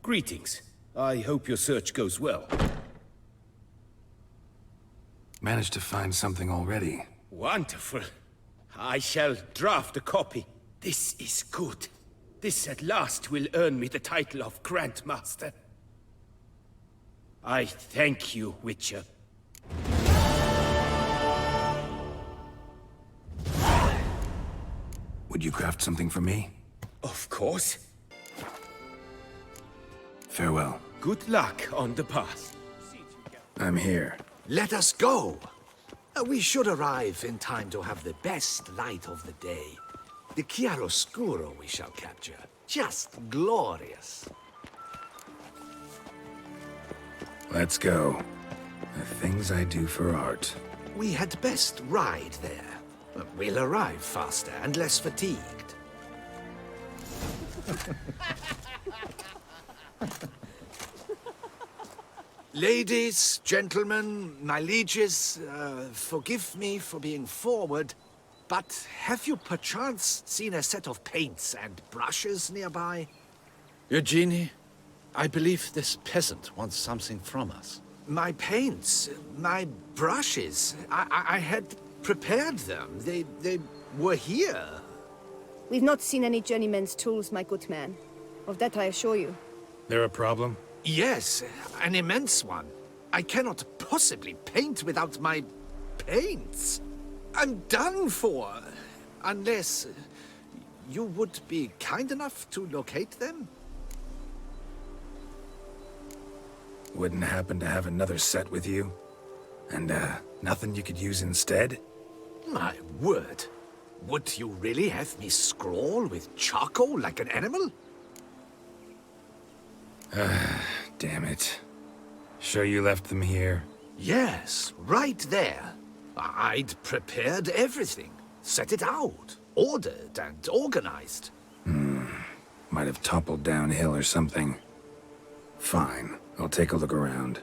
Greetings. I hope your search goes well. Managed to find something already. Wonderful. I shall draft a copy. This is good. This at last will earn me the title of Grandmaster. I thank you, Witcher. Would you craft something for me? Of course. Farewell. Good luck on the path. I'm here. Let us go! We should arrive in time to have the best light of the day. The chiaroscuro we shall capture. Just glorious. Let's go. The things I do for art. We had best ride there. We'll arrive faster and less fatigued. Ladies, gentlemen, my lieges, forgive me for being forward, but have you perchance seen a set of paints and brushes nearby? Eugenie, I believe this peasant wants something from us. My paints, my brushes, I had prepared them. They were here. We've not seen any journeyman's tools, my good man. Of that I assure you. There a problem? Yes, an immense one. I cannot possibly paint without my paints. I'm done for. Unless you would be kind enough to locate them? Wouldn't happen to have another set with you? And, nothing you could use instead? My word. Would you really have me scrawl with charcoal like an animal? Damn it. Sure you left them here? Yes, right there. I'd prepared everything. Set it out. Ordered and organized. Might have toppled downhill or something. Fine. I'll take a look around.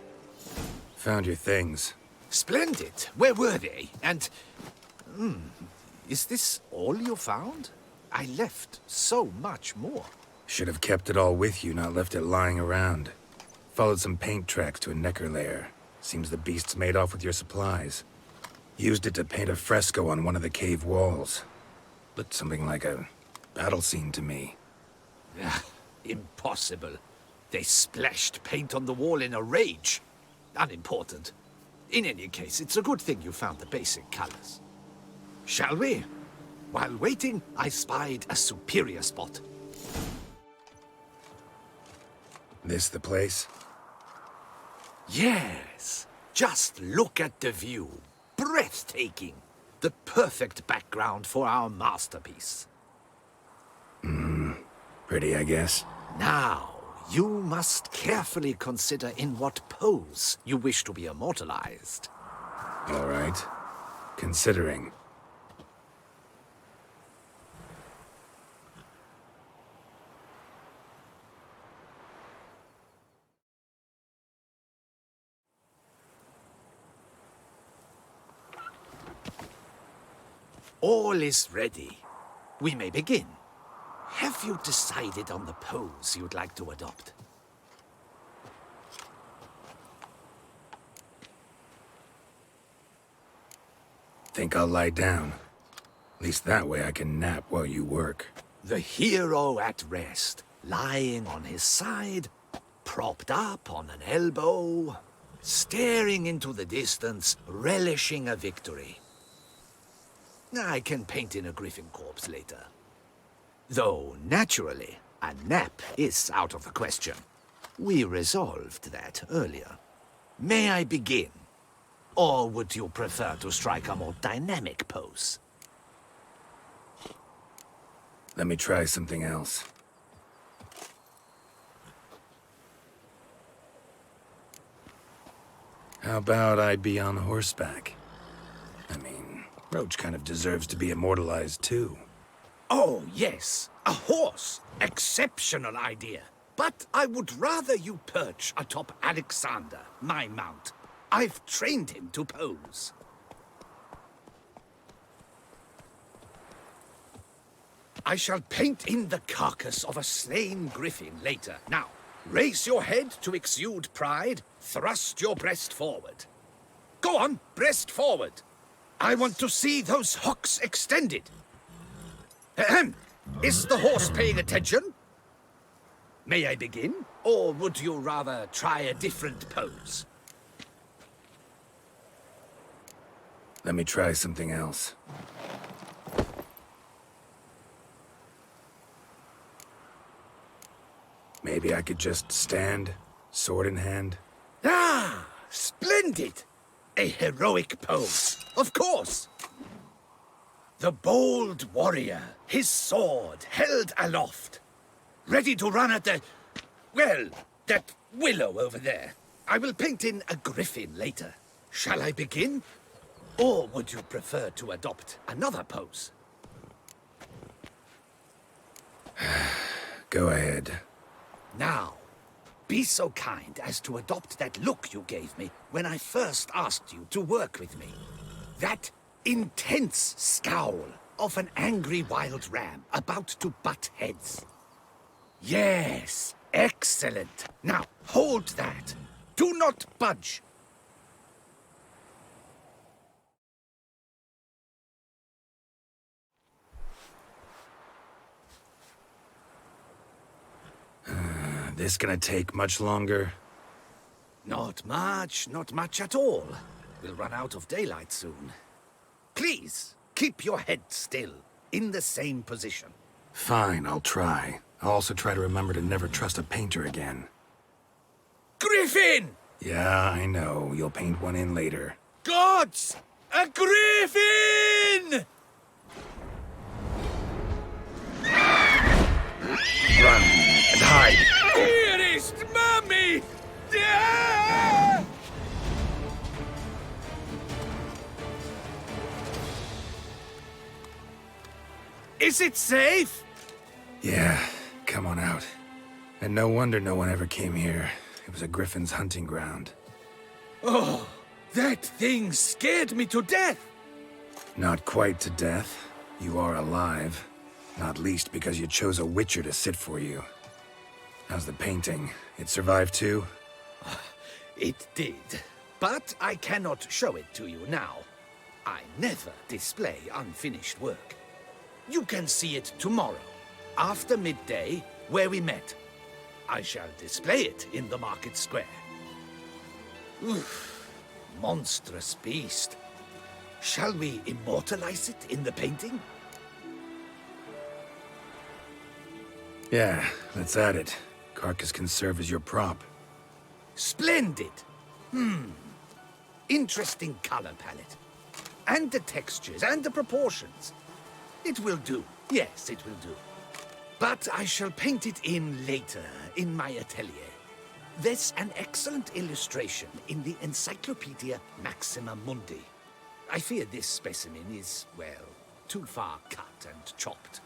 Found your things. Splendid. Where were they? And... is this all you found? I left so much more. Should have kept it all with you, not left it lying around. Followed some paint tracks to a Necker lair. Seems the beast's made off with your supplies. Used it to paint a fresco on one of the cave walls. Looked something like a battle scene to me. Impossible. They splashed paint on the wall in a rage. Unimportant. In any case, it's a good thing you found the basic colors. Shall we? While waiting, I spied a superior spot. This the place? Yes. Just look at the view. Breathtaking. The perfect background for our masterpiece. Pretty, I guess. Now, you must carefully consider in what pose you wish to be immortalized. All right. Considering. All is ready. We may begin. Have you decided on the pose you'd like to adopt? Think I'll lie down. At least that way I can nap while you work. The hero at rest, lying on his side, propped up on an elbow, staring into the distance, relishing a victory. I can paint in a griffin corpse later. Though, naturally, a nap is out of the question. We resolved that earlier. May I begin? Or would you prefer to strike a more dynamic pose? Let me try something else. How about I be on horseback? I mean, Roach kind of deserves to be immortalized too. Oh, yes. A horse. Exceptional idea. But I would rather you perch atop Alexander, my mount. I've trained him to pose. I shall paint in the carcass of a slain griffin later. Now, Raise your head to exude pride. Thrust your breast forward. Go on, breast forward. I want to see those hocks extended. Ahem. Is the horse paying attention? May I begin? Or would you rather try a different pose? Let me try something else. Maybe I could just stand, sword in hand. Ah, splendid! A heroic pose, of course. The bold warrior, his sword held aloft, ready to run at that willow over there. I will paint in a griffin later. Shall I begin? Or would you prefer to adopt another pose? Go ahead. Now, be so kind as to adopt that look you gave me when I first asked you to work with me. That intense scowl of an angry wild ram about to butt heads. Yes, excellent. Now, hold that. Do not budge. This gonna take much longer? Not much at all. We'll run out of daylight soon. Please, keep your head still, in the same position. Fine, I'll try. I'll also try to remember to never trust a painter again. Griffin! Yeah, I know. You'll paint one in later. Gods! A griffin! Run and hide! Dearest Mummy! Ah! Is it safe? Yeah, come on out. And no wonder no one ever came here. It was a griffin's hunting ground. Oh, that thing scared me to death. Not quite to death. You are alive. Not least because you chose a witcher to sit for you. How's the painting? It survived too? It did. But I cannot show it to you now. I never display unfinished work. You can see it tomorrow, after midday, where we met. I shall display it in the market square. Oof, monstrous beast. Shall we immortalize it in the painting? Yeah, let's add it. Carcass can serve as your prop. Splendid! Interesting color palette. And the textures and the proportions. It will do. Yes, it will do. But I shall paint it in later, in my atelier. There's an excellent illustration in the Encyclopedia Maxima Mundi. I fear this specimen is, well, too far cut and chopped.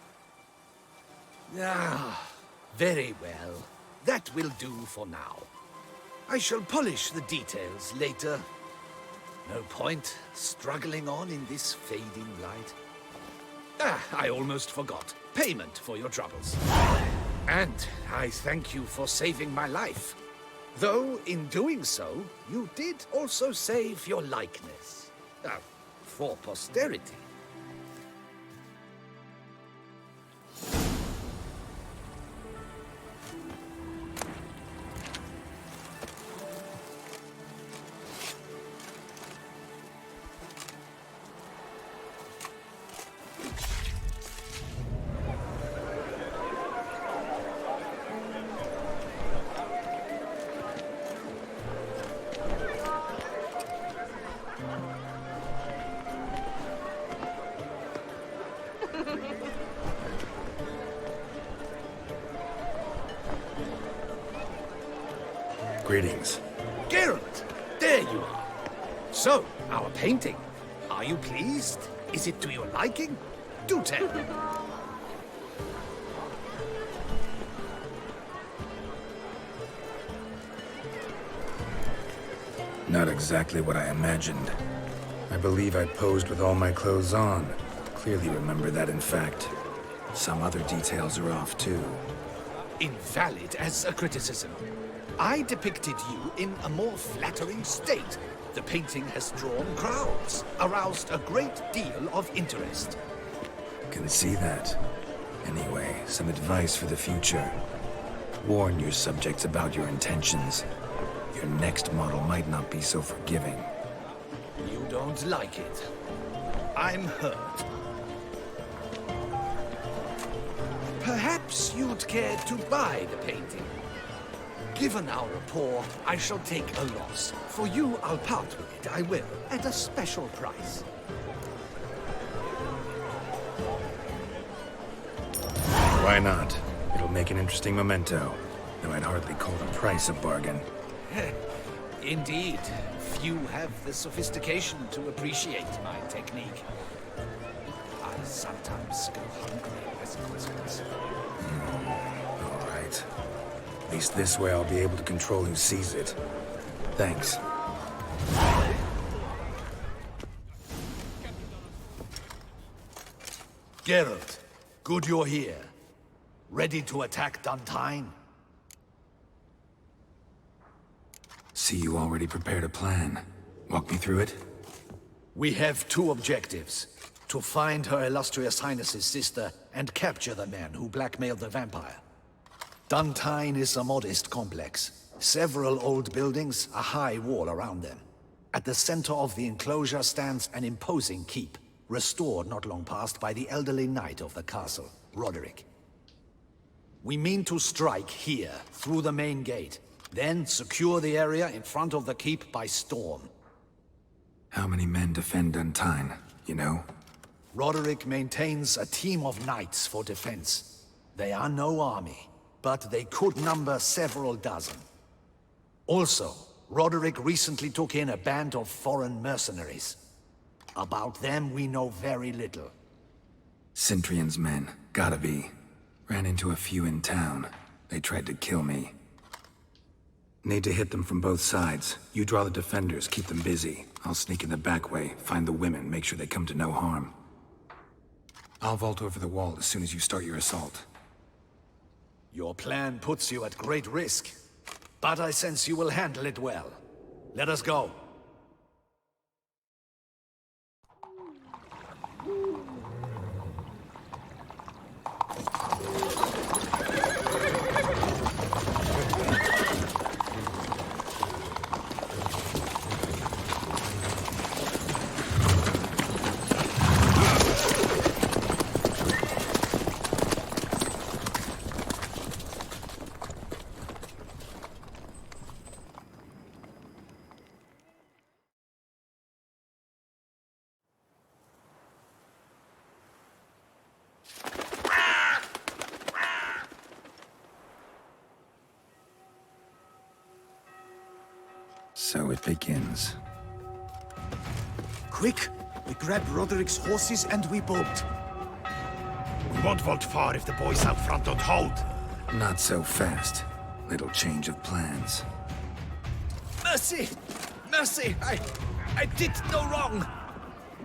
Ah, very well. That will do for now. I shall polish the details later. No point struggling on in this fading light. Ah, I almost forgot. Payment for your troubles. And I thank you for saving my life. Though, in doing so, you did also save your likeness. For posterity. Greetings. Geralt, there you are. So, our painting. Are you pleased? Is it to your liking? Do tell. Not exactly what I imagined. I believe I posed with all my clothes on. Clearly remember that, in fact. Some other details are off, too. invalid as a criticism. I depicted you in a more flattering state. The painting has drawn crowds, aroused a great deal of interest. Can see that. Anyway, some advice for the future. Warn your subjects about your intentions. Your next model might not be so forgiving. You don't like it. I'm hurt. Perhaps you'd care to buy the painting. Given our rapport, I shall take a loss. For you, I'll part with it, I will, at a special price. Why not? It'll make an interesting memento. Though I'd hardly call the price a bargain. Indeed. Few have the sophistication to appreciate my technique. I sometimes go hungry as a consequence. All right. At least this way I'll be able to control who sees it. Thanks. Geralt, good you're here. Ready to attack Duntine? See, you already prepared a plan. Walk me through it? We have two objectives. To find Her Illustrious Highness's sister and capture the man who blackmailed the vampire. Duntine is a modest complex. Several old buildings, a high wall around them. At the center of the enclosure stands an imposing keep, restored not long past by the elderly knight of the castle, Roderick. We mean to strike here, through the main gate, then secure the area in front of the keep by storm. How many men defend Duntine, you know? Roderick maintains a team of knights for defense. They are no army, but they could number several dozen. Also, Roderick recently took in a band of foreign mercenaries. About them we know very little. Cintrian's men, gotta be. Ran into a few in town. They tried to kill me. Need to hit them from both sides. You draw the defenders, keep them busy. I'll sneak in the back way, find the women, make sure they come to no harm. I'll vault over the wall as soon as you start your assault. Your plan puts you at great risk, but I sense you will handle it well. Let us go. So it begins. Quick! We grab Roderick's horses and we bolt. We won't vault far if the boys out front don't hold. Not so fast. Little change of plans. Mercy! Mercy! I did no wrong!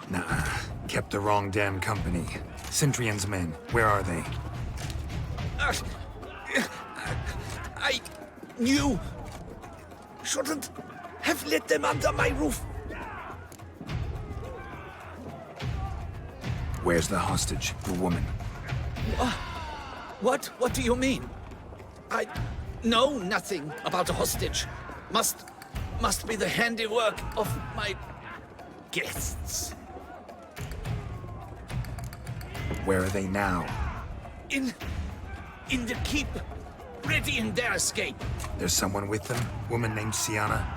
Nah, kept the wrong damn company. Cintrian's men, where are they? I knew... shouldn't have let them under my roof. Where's the hostage, the woman? What do you mean? I know nothing about a hostage. Must be the handiwork of my guests. Where are they now? In the keep, ready in their escape. There's someone with them? Woman named Sienna?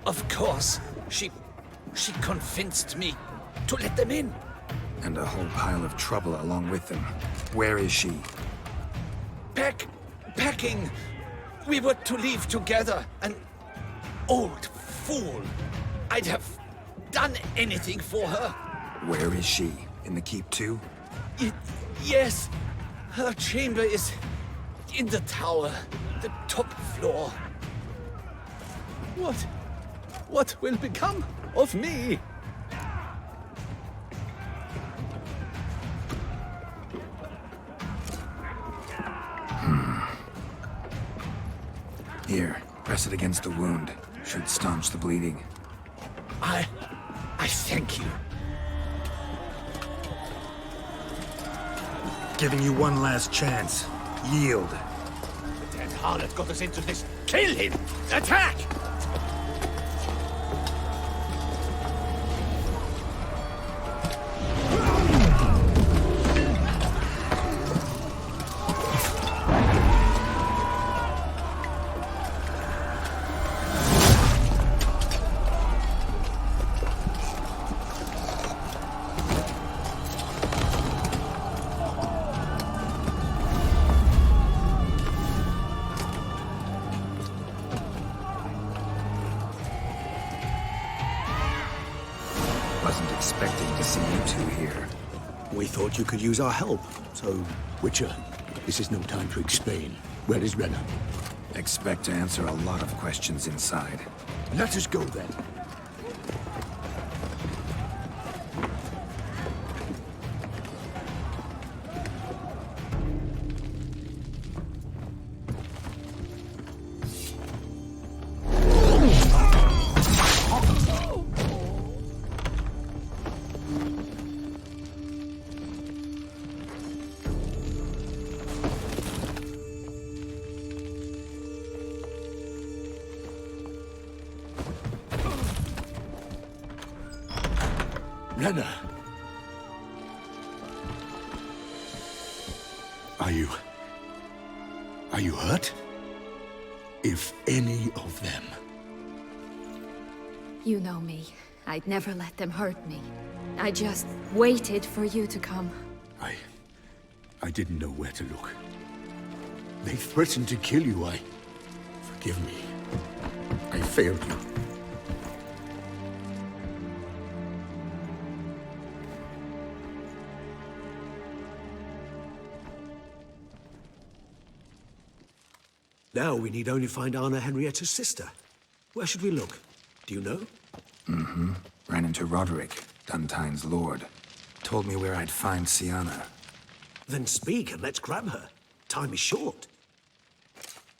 Of course. She convinced me to let them in. And a whole pile of trouble along with them. Where is she? Packing. We were to leave together. An old fool. I'd have done anything for her. Where is she? In the keep too? Yes. Her chamber is in the tower. The top floor. What will become of me? Here, press it against the wound. Should staunch the bleeding. I thank you. Giving you one last chance. Yield. The dead harlot got us into this. Kill him! Attack! Wasn't expecting to see you two here. We thought you could use our help, so... Witcher, this is no time to explain. Where is Renna? Expect to answer a lot of questions inside. Let us go then. Renna! Are you hurt? If any of them. You know me. I'd never let them hurt me. I just waited for you to come. I didn't know where to look. They threatened to kill you. Forgive me. I failed you. Now we need only find Anna Henrietta's sister. Where should we look? Do you know? Ran into Roderick, Duntine's lord. Told me where I'd find Sienna. Then speak and let's grab her. Time is short.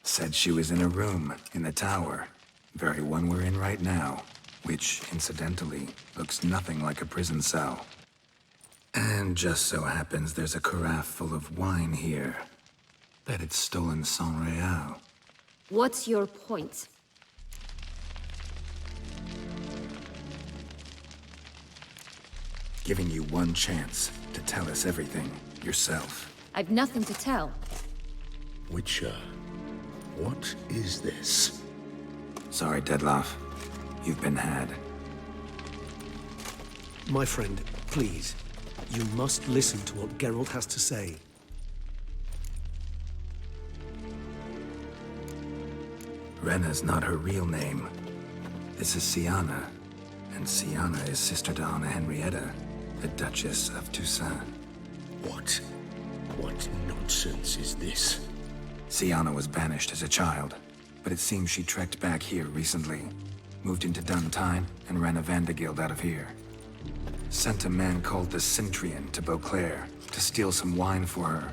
Said she was in a room in the tower. Very one we're in right now. Which, incidentally, looks nothing like a prison cell. And just so happens there's a carafe full of wine here. Bet it's stolen San Real. What's your point? Giving you one chance to tell us everything yourself. I've nothing to tell. Witcher, what is this? Sorry, Dettlaff. You've been had. My friend, please. You must listen to what Geralt has to say. Renna's not her real name. This is Sienna. And Sienna is sister to Anna Henrietta, the Duchess of Toussaint. What nonsense is this? Sienna was banished as a child, but it seems she trekked back here recently. Moved into Duntine and ran a Vandergild out of here. Sent a man called the Cintrian to Beauclair to steal some wine for her.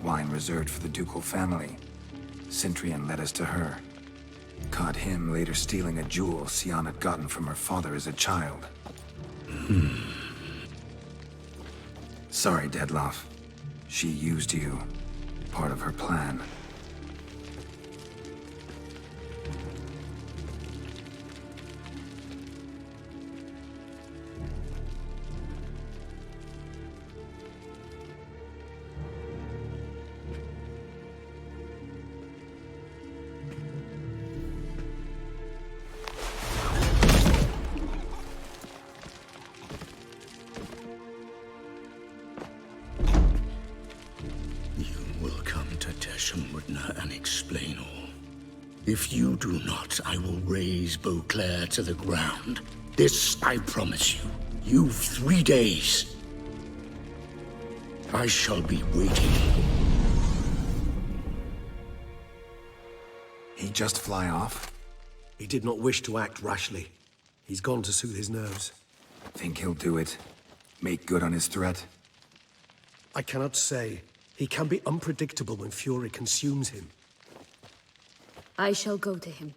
Wine reserved for the ducal family. Cintrian led us to her. Caught him later stealing a jewel Sienna had gotten from her father as a child. Sorry, Dettlaff. She used you. Part of her plan. And explain all. If you do not, I will raise Beauclair to the ground. This I promise you. You've 3 days. I shall be waiting. He just fly off? He did not wish to act rashly. He's gone to soothe his nerves. Think he'll do it? Make good on his threat? I cannot say. He can be unpredictable when fury consumes him. I shall go to him.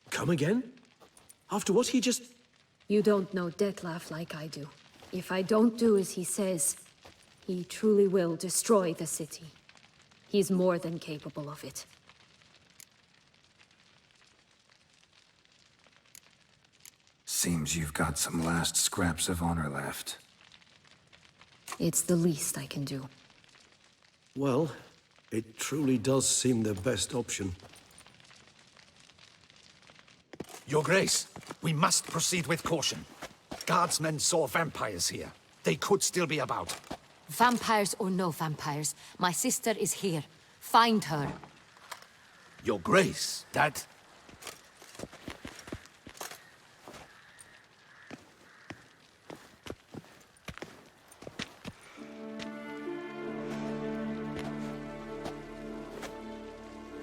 Come again? After what he just... You don't know Detlef like I do. If I don't do as he says, he truly will destroy the city. He's more than capable of it. Seems you've got some last scraps of honor left. It's the least I can do. Well, it truly does seem the best option. Your Grace, we must proceed with caution. Guardsmen saw vampires here. They could still be about. Vampires or no vampires, my sister is here. Find her. Your Grace, that...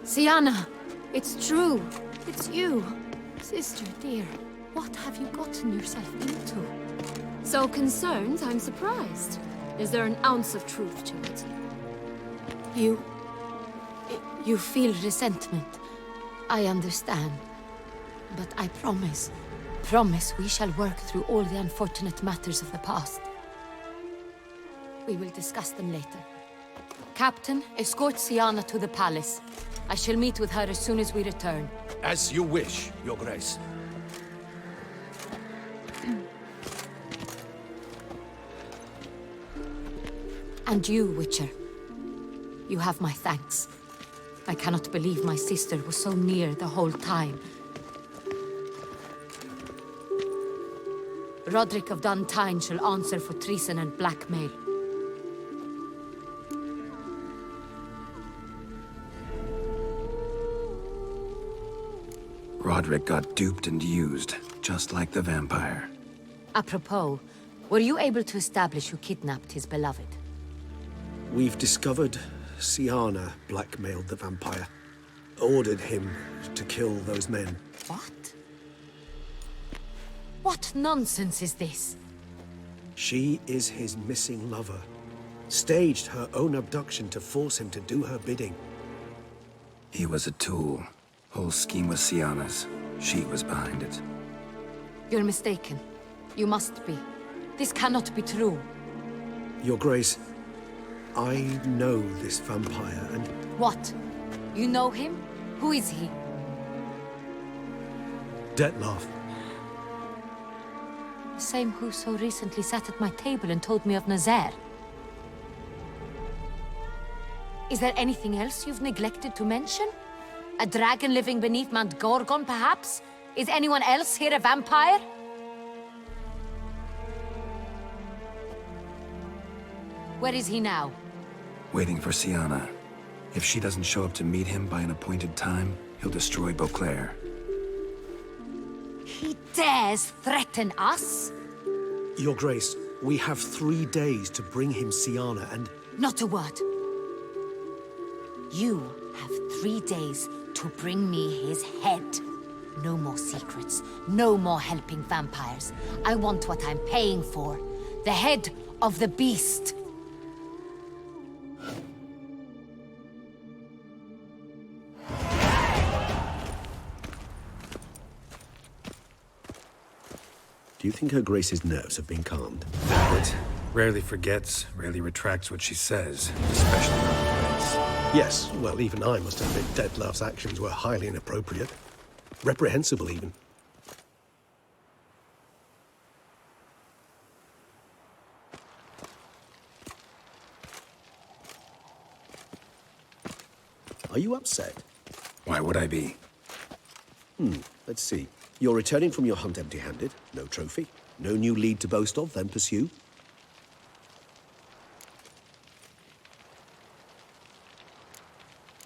Sienna! It's true! It's you! Sister dear, what have you gotten yourself into? So concerned, I'm surprised. Is there an ounce of truth to it? You feel resentment. I understand. But I promise we shall work through all the unfortunate matters of the past. We will discuss them later. Captain, escort Sienna to the palace. I shall meet with her as soon as we return. As you wish, Your Grace. And you, Witcher. You have my thanks. I cannot believe my sister was so near the whole time. Roderick of Duntine shall answer for treason and blackmail. Roderick got duped and used, just like the vampire. Apropos, were you able to establish who kidnapped his beloved? We've discovered Sienna blackmailed the vampire. Ordered him to kill those men. What? What nonsense is this? She is his missing lover. Staged her own abduction to force him to do her bidding. He was a tool. Whole scheme was Sienna's. She was behind it. You're mistaken. You must be. This cannot be true. Your Grace, I know this vampire and... What? You know him? Who is he? Detlef. The same who so recently sat at my table and told me of Nazaire. Is there anything else you've neglected to mention? A dragon living beneath Mount Gorgon, perhaps? Is anyone else here a vampire? Where is he now? Waiting for Sienna. If she doesn't show up to meet him by an appointed time, he'll destroy Beauclair. He dares threaten us? Your Grace, we have 3 days to bring him Sienna and... Not a word. You have 3 days to bring me his head. No more secrets. No more helping vampires. I want what I'm paying for. The head of the beast. Do you think Her Grace's nerves have been calmed? But rarely forgets, rarely retracts what she says, especially on words. Yes, well, even I must admit Detlef's actions were highly inappropriate. Reprehensible, even. Are you upset? Why would I be? Let's see. You're returning from your hunt empty-handed. No trophy. No new lead to boast of, then pursue.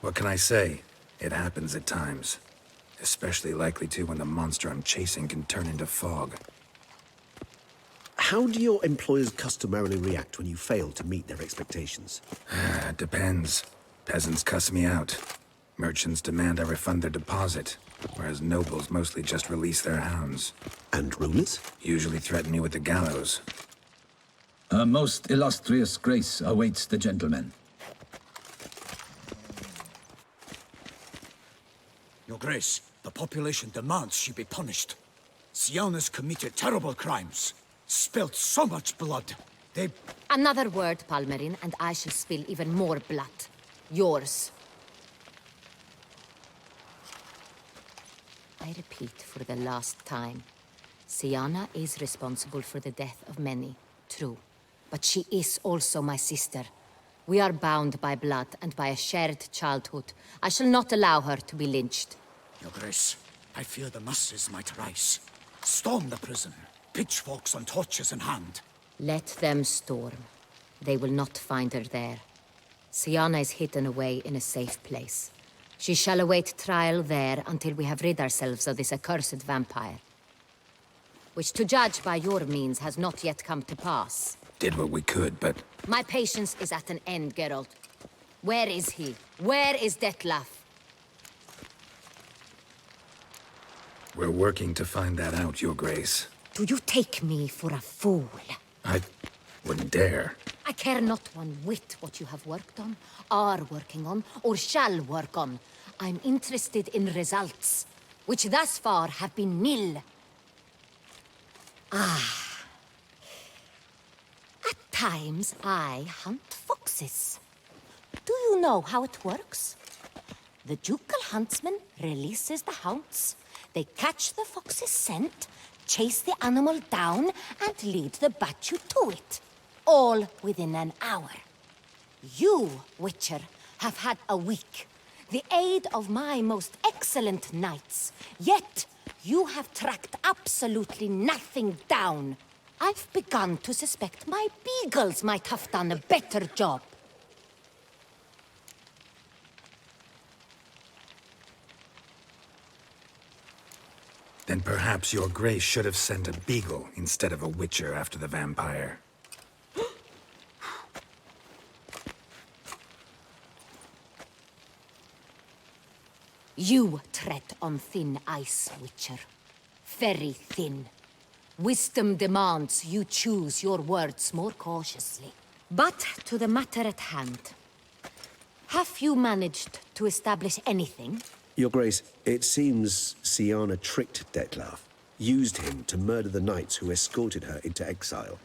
What can I say? It happens at times. Especially likely to when the monster I'm chasing can turn into fog. How do your employers customarily react when you fail to meet their expectations? It depends. Peasants cuss me out. Merchants demand I refund their deposit, whereas nobles mostly just release their hounds. And rulers? Usually threaten me with the gallows. Her most illustrious grace awaits the gentleman. Your Grace, the population demands she be punished. Syanna's committed terrible crimes. Spilt so much blood. They... Another word, Palmerin, and I shall spill even more blood. Yours. I repeat for the last time. Syanna is responsible for the death of many, true. But she is also my sister. We are bound by blood and by a shared childhood. I shall not allow her to be lynched. Your Grace, I fear the masses might rise. Storm the prison, pitchforks and torches in hand. Let them storm. They will not find her there. Syanna is hidden away in a safe place. She shall await trial there until we have rid ourselves of this accursed vampire. Which, to judge by your means, has not yet come to pass. Did what we could, but... My patience is at an end, Geralt. Where is he? Where is Dettlaff? We're working to find that out, Your Grace. Do you take me for a fool? I wouldn't dare. I care not one whit what you have worked on, are working on, or shall work on. I'm interested in results, which thus far have been nil. At times, I hunt foxes. Do you know how it works? The ducal huntsman releases the hounds. They catch the fox's scent, chase the animal down, and lead the Bachu to it. All within an hour. You, Witcher, have had a week. The aid of my most excellent knights. Yet, you have tracked absolutely nothing down. I've begun to suspect my beagles might have done a better job. Then perhaps Your Grace should have sent a beagle instead of a witcher after the vampire. You tread on thin ice, Witcher. Very thin. Wisdom demands you choose your words more cautiously. But to the matter at hand. Have you managed to establish anything? Your Grace, it seems Syanna tricked Dettlaff, used him to murder the knights who escorted her into exile.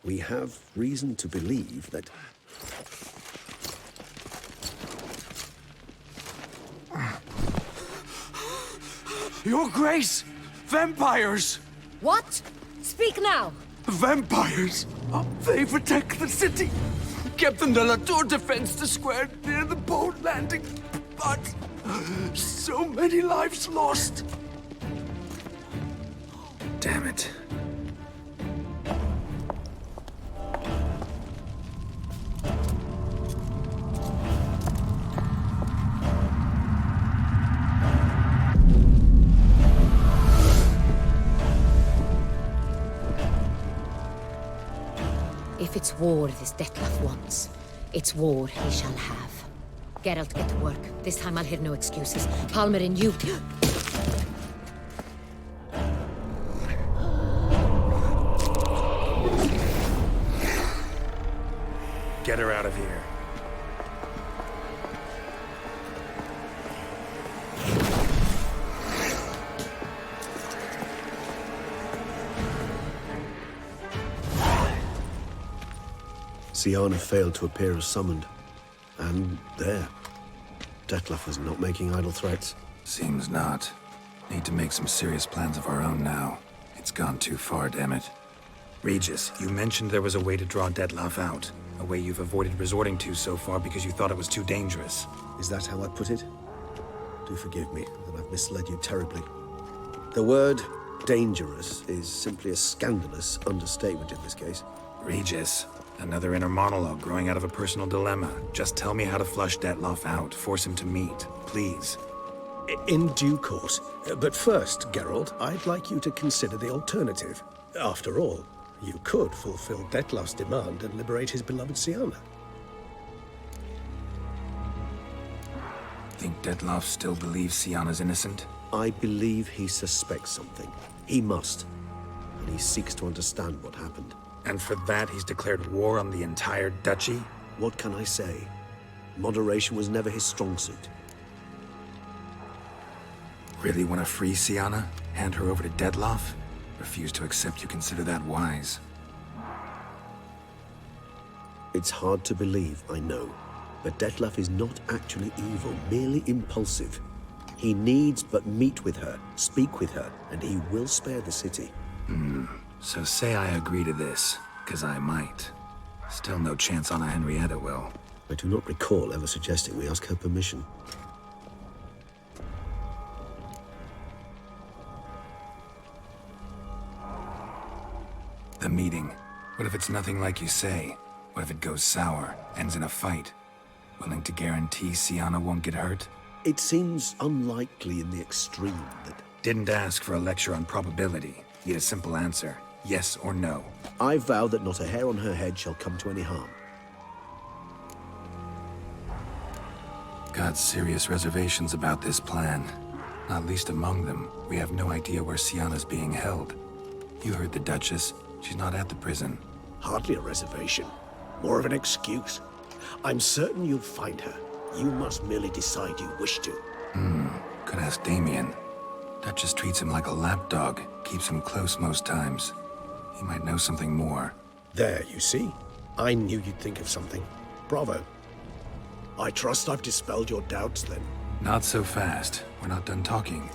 We have reason to believe that... Your Grace! Vampires! What? Speak now! Vampires! They protect the city! Captain de la Tour defends the square near the boat landing, but... so many lives lost! Damn it. If it's war this Dettlaff wants, it's war he shall have. Geralt, get to work. This time I'll hear no excuses. Palmerin, you... Get her out of here. Syanna failed to appear as summoned. And there. Dettlaff was not making idle threats. Seems not. Need to make some serious plans of our own now. It's gone too far, damn it. Regis, you mentioned there was a way to draw Dettlaff out. A way you've avoided resorting to so far because you thought it was too dangerous. Is that how I put it? Do forgive me that I've misled you terribly. The word dangerous is simply a scandalous understatement in this case. Regis, another inner monologue growing out of a personal dilemma. Just tell me how to flush Dettlaff out. Force him to meet, please. In due course. But first, Geralt, I'd like you to consider the alternative. After all, you could fulfill Dettlaff's demand and liberate his beloved Syanna. Think Dettlaff still believes Syanna's innocent? I believe he suspects something. He must. And he seeks to understand what happened. And for that, he's declared war on the entire duchy? What can I say? Moderation was never his strong suit. Really want to free Sienna? Hand her over to Dettlaff? Refuse to accept you consider that wise. It's hard to believe, I know. But Dettlaff is not actually evil, merely impulsive. He needs but meet with her, speak with her, and he will spare the city. So say I agree to this, 'cause I might. Still no chance Anna Henrietta will. I do not recall ever suggesting we ask her permission. The meeting. What if it's nothing like you say? What if it goes sour, ends in a fight? Willing to guarantee Sienna won't get hurt? It seems unlikely in the extreme that... Didn't ask for a lecture on probability. Need a simple answer. Yes or no. I vow that not a hair on her head shall come to any harm. Got serious reservations about this plan. Not least among them, we have no idea where Sienna's being held. You heard the Duchess. She's not at the prison. Hardly a reservation. More of an excuse. I'm certain you'll find her. You must merely decide you wish to. Could ask Damien. Duchess treats him like a lapdog. Keeps him close most times. He might know something more. There, you see? I knew you'd think of something. Bravo. I trust I've dispelled your doubts, then. Not so fast. We're not done talking.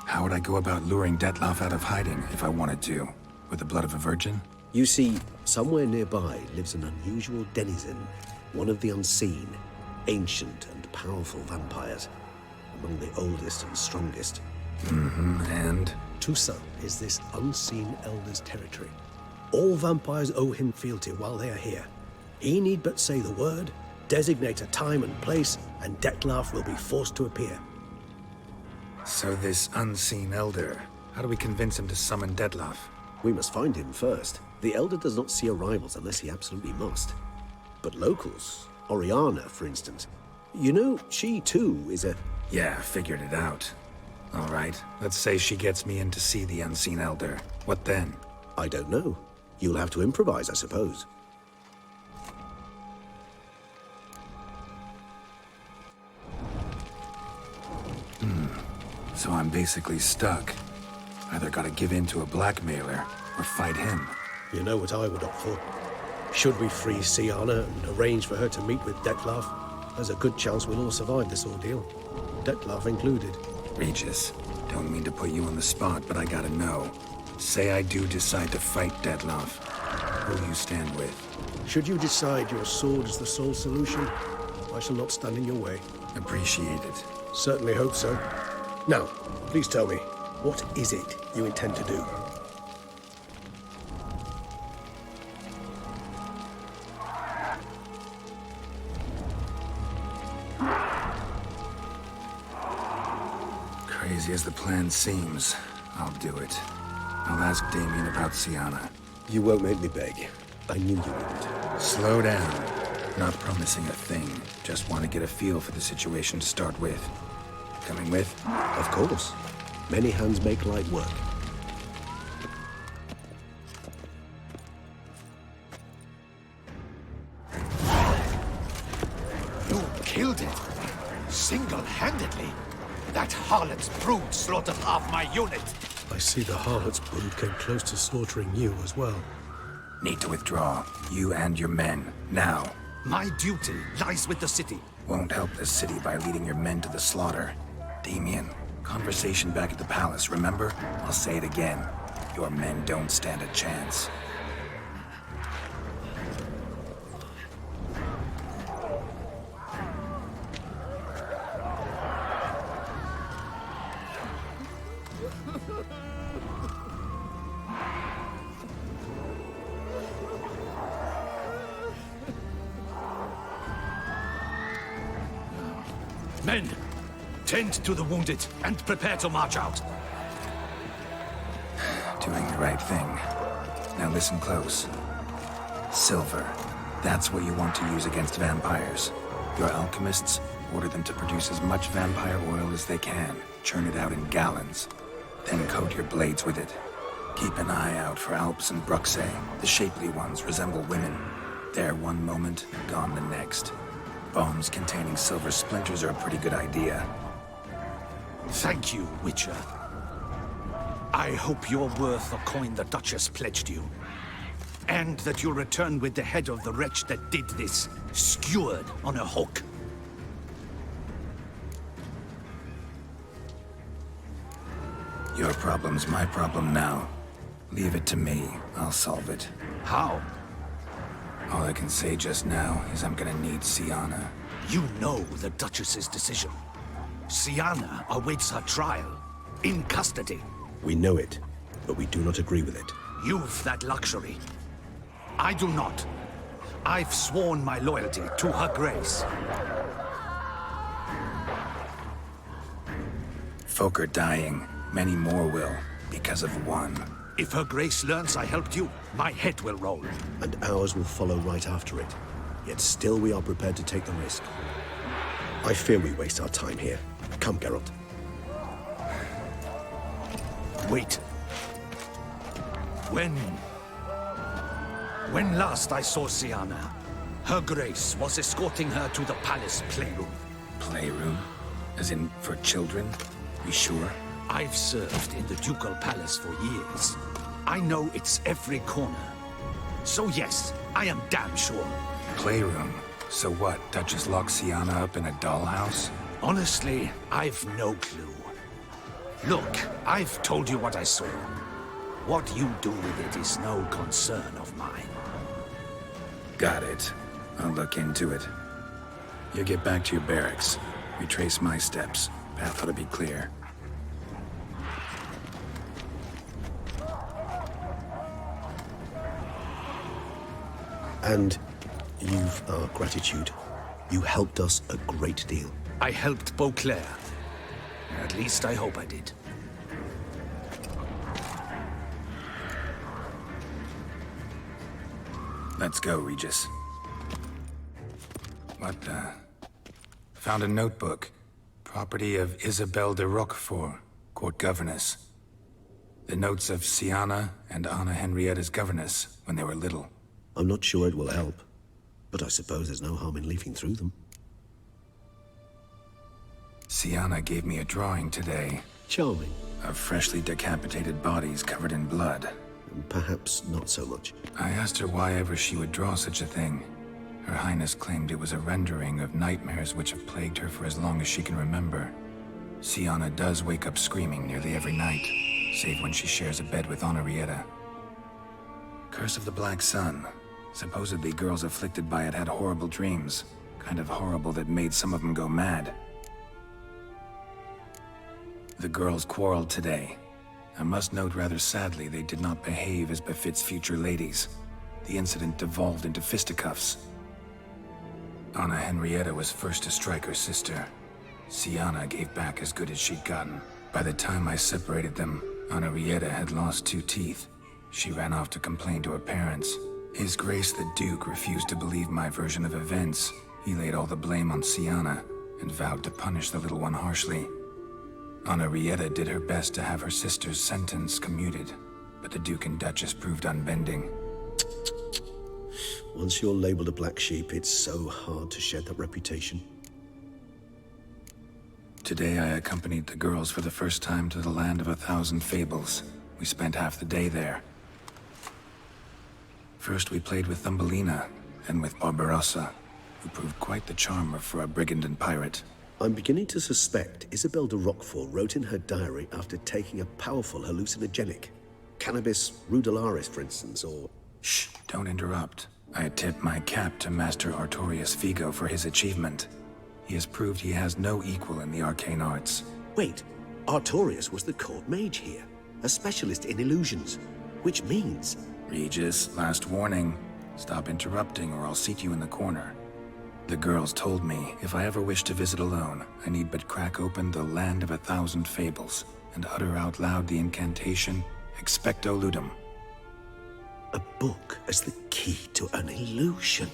How would I go about luring Dettlaff out of hiding if I wanted to? With the blood of a virgin? You see, somewhere nearby lives an unusual denizen, one of the unseen, ancient and powerful vampires, among the oldest and strongest. And? Toussaint is this unseen elder's territory. All vampires owe him fealty while they are here. He need but say the word, designate a time and place, and Dettlaff will be forced to appear. So this unseen elder, how do we convince him to summon Dettlaff? We must find him first. The elder does not see arrivals unless he absolutely must. But locals, Oriana, for instance, you know, she too is a... Yeah, figured it out. All right, let's say she gets me in to see the unseen elder. What then? I don't know. You'll have to improvise, I suppose. So I'm basically stuck. Either gotta give in to a blackmailer, or fight him. You know what I would opt for. Should we free Sienna and arrange for her to meet with Dettlaff, there's a good chance we'll all survive this ordeal. Dettlaff included. Regis, don't mean to put you on the spot, but I gotta know. Say I do decide to fight Dettlaff. Who you stand with? Should you decide your sword is the sole solution, I shall not stand in your way. Appreciate it. Certainly hope so. Now, please tell me, what is it you intend to do? Crazy as the plan seems, I'll do it. I'll ask Damien about Sienna. You won't make me beg. I knew you wouldn't. Slow down. Not promising a thing. Just want to get a feel for the situation to start with. Coming with? Of course. Many hands make light work. You killed it. Single-handedly. That harlot's brood slaughtered half my unit. I see the harlot's brood came close to slaughtering you as well. Need to withdraw. You and your men. Now. My duty lies with the city. Won't help the city by leading your men to the slaughter. Damien, conversation back at the palace, remember? I'll say it again. Your men don't stand a chance. Men, tend to the wounded and prepare to march out. Doing the right thing. Now listen close. Silver. That's what you want to use against vampires. Your alchemists, order them to produce as much vampire oil as they can. Churn it out in gallons. Then coat your blades with it. Keep an eye out for Alps and Bruxae. The shapely ones resemble women. There one moment, gone the next. bombs containing silver splinters are a pretty good idea. Thank you, Witcher. I hope you're worth the coin the Duchess pledged you. And that you'll return with the head of the wretch that did this, skewered on a hook. Your problem's my problem now. Leave it to me. I'll solve it. How? All I can say just now is I'm gonna need Syanna. You know the Duchess's decision. Syanna awaits her trial, in custody. We know it, but we do not agree with it. You've that luxury. I do not. I've sworn my loyalty to Her Grace. Folk are dying. Many more will, because of one. If Her Grace learns I helped you, my head will roll. And ours will follow right after it. Yet still we are prepared to take the risk. I fear we waste our time here. Come, Geralt. Wait. When last I saw Syanna, Her Grace was escorting her to the palace playroom. Playroom? As in, for children? You sure? I've served in the Ducal Palace for years. I know its every corner. So yes, I am damn sure. Playroom? So what, Duchess locked Syanna up in a dollhouse? Honestly, I've no clue. Look, I've told you what I saw. What you do with it is no concern of mine. Got it. I'll look into it. You get back to your barracks. Retrace my steps. Path ought to be clear. And you've our gratitude. You helped us a great deal. I helped Beauclair. At least I hope I did. Let's go, Regis. What, Found a notebook. Property of Isabelle de Roquefort, court governess. The notes of Syanna and Anna Henrietta's governess when they were little. I'm not sure it will help, but I suppose there's no harm in leafing through them. Syanna gave me a drawing today. Charming. Of freshly decapitated bodies covered in blood. Perhaps not so much. I asked her why ever she would draw such a thing. Her Highness claimed it was a rendering of nightmares which have plagued her for as long as she can remember. Syanna does wake up screaming nearly every night, save when she shares a bed with Henrietta. Curse of the Black Sun. Supposedly girls afflicted by it had horrible dreams. Kind of horrible that made some of them go mad. The girls quarreled today. I must note rather sadly they did not behave as befits future ladies. The incident devolved into fisticuffs. Anna Henrietta was first to strike her sister. Syanna gave back as good as she'd gotten. By the time I separated them, Henrietta had lost 2 teeth. She ran off to complain to her parents. His Grace the Duke refused to believe my version of events. He laid all the blame on Syanna and vowed to punish the little one harshly. Henrietta did her best to have her sister's sentence commuted, but the Duke and Duchess proved unbending. Once you're labeled a black sheep, it's so hard to shed that reputation. Today I accompanied the girls for the first time to the Land of 1,000 Fables. We spent half the day there. First we played with Thumbelina, then with Barbarossa, who proved quite the charmer for a brigand and pirate. I'm beginning to suspect Isabelle de Roquefort wrote in her diary after taking a powerful hallucinogenic. Cannabis rudelaris, for instance, or... Shh, don't interrupt. I tip my cap to Master Artorius Figo for his achievement. He has proved he has no equal in the arcane arts. Wait, Artorius was the court mage here, a specialist in illusions, which means... Regis, last warning. Stop interrupting or I'll seat you in the corner. The girls told me if I ever wish to visit alone, I need but crack open the Land of 1,000 Fables and utter out loud the incantation, Expecto Ludum. A book as the key to an illusion.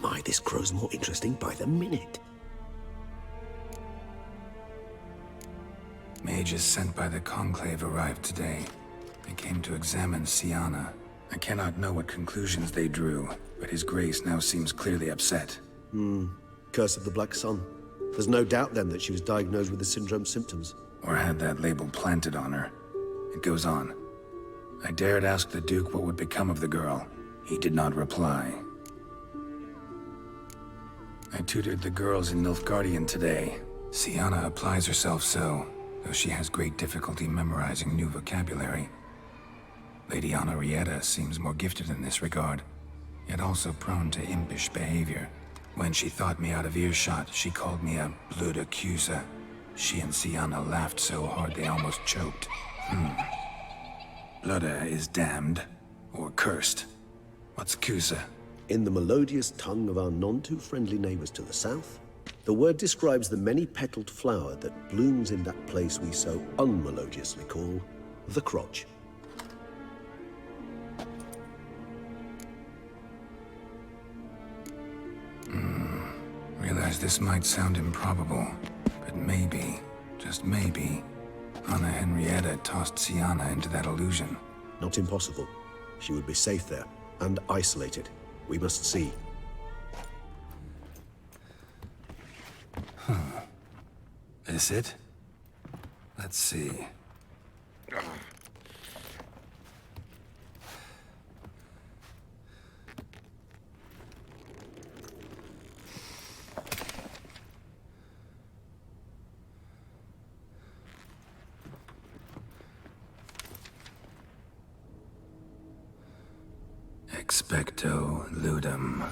My, this grows more interesting by the minute. Mages sent by the Conclave arrived today. They came to examine Syanna. I cannot know what conclusions they drew, but His Grace now seems clearly upset. Curse of the Black Sun. There's no doubt then that she was diagnosed with the syndrome symptoms. Or had that label planted on her. It goes on. I dared ask the Duke what would become of the girl. He did not reply. I tutored the girls in Nilfgaardian today. Sienna applies herself so, though she has great difficulty memorizing new vocabulary. Lady Henrietta seems more gifted in this regard, yet also prone to impish behavior. When she thought me out of earshot, she called me a blood accuser. She and Sienna laughed so hard they almost choked. Blooda is damned, or cursed. What's Cusa? In the melodious tongue of our none-too-friendly neighbors to the south, the word describes the many-petaled flower that blooms in that place we so unmelodiously call the crotch. Realize this might sound improbable, but maybe, just maybe, Anna Henrietta tossed Sienna into that illusion. Not impossible. She would be safe there, and isolated. We must see. This it? Let's see. Expecto ludum.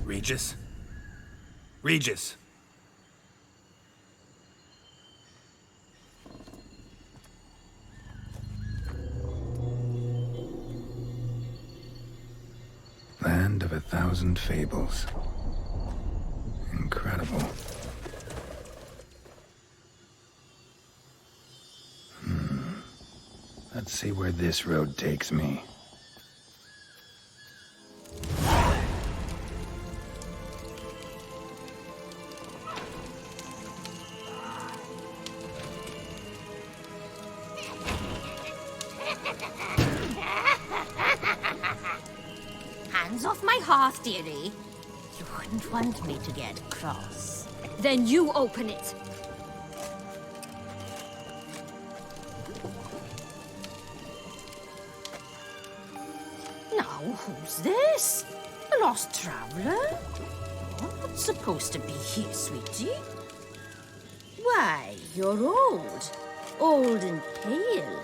Regis? Regis! Land of 1,000 fables. Incredible. Let's see where this road takes me. Hands off my hearth, dearie. You wouldn't want me to get cross. Then you open it. Now, who's this? A lost traveler? You're not supposed to be here, sweetie. Why, you're old. Old and pale.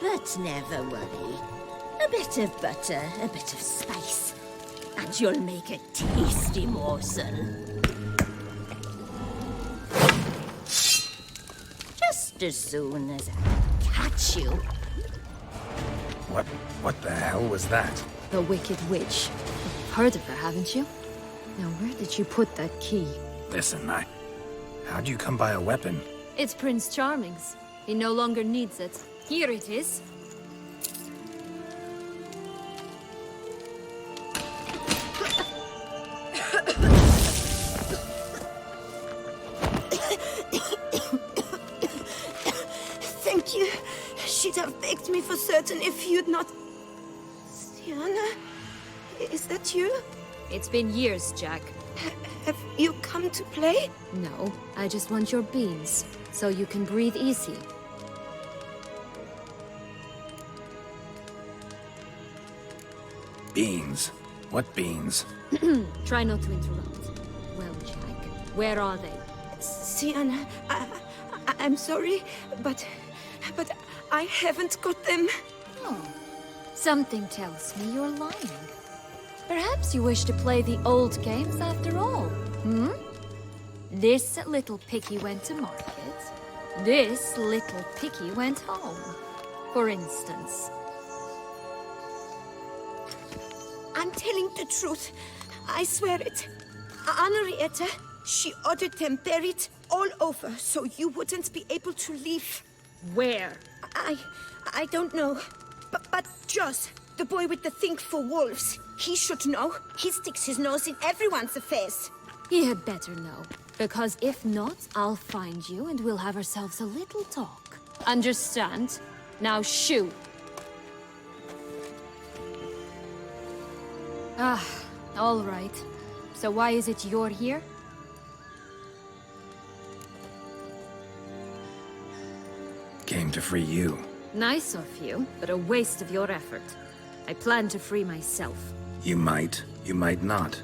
But never worry. A bit of butter, a bit of spice, and you'll make a tasty morsel. Just as soon as I catch you. What the hell was that? The Wicked Witch. You've heard of her, haven't you? Now, where did you put that key? Listen, how'd you come by a weapon? It's Prince Charming's. He no longer needs it. Here it is. Thank you. She'd have begged me for certain if you'd not... Sienna? Is that you? It's been years, Jack. Have you come to play? No, I just want your beans, so you can breathe easy. Beans? What beans? Try not to interrupt. Well, Jack, where are they? Sienna, I'm sorry, but I haven't got them. Oh, something tells me you're lying. Perhaps you wish to play the old games after all, hmm? This little piggy went to market. This little piggy went home, for instance. I'm telling the truth. I swear it. Henrietta, she ordered them buried all over so you wouldn't be able to leave. Where? I don't know. But Joss, the boy with the thing for wolves, He should know. He sticks his nose in everyone's affairs. He had better know. Because if not, I'll find you and we'll have ourselves a little talk. Understand? Now shoo! Ah, all right. So why is it you're here? Came to free you. Nice of you, but a waste of your effort. I plan to free myself. You might not.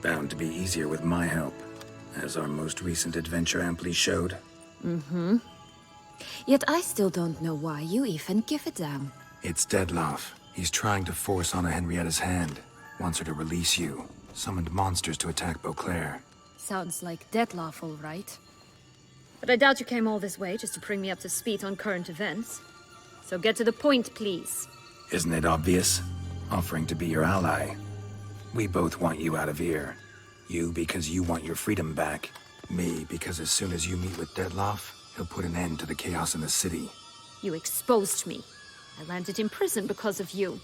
Bound to be easier with my help, as our most recent adventure amply showed. Mm-hmm. Yet I still don't know why you even give a damn. It's Dettlaff. He's trying to force Anna Henrietta's hand. Wants her to release you. Summoned monsters to attack Beauclair. Sounds like Dettlaff, all right. But I doubt you came all this way just to bring me up to speed on current events. So get to the point, please. Isn't it obvious? Offering to be your ally. We both want you out of here. You because you want your freedom back. Me because as soon as you meet with Dettlaff, he'll put an end to the chaos in the city. You exposed me. I landed in prison because of you.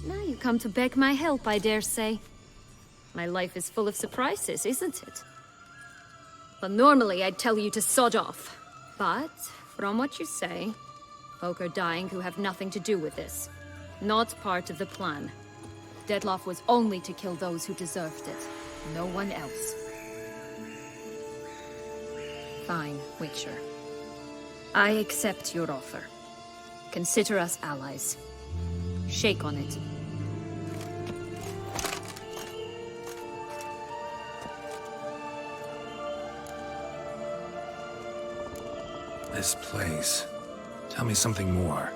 Now you come to beg my help, I dare say. My life is full of surprises, isn't it? But normally I'd tell you to sod off. But, from what you say, folk are dying who have nothing to do with this. Not part of the plan. Dettlaff was only to kill those who deserved it. No one else. Fine, Witcher. I accept your offer. Consider us allies. Shake on it. This place. Tell me something more.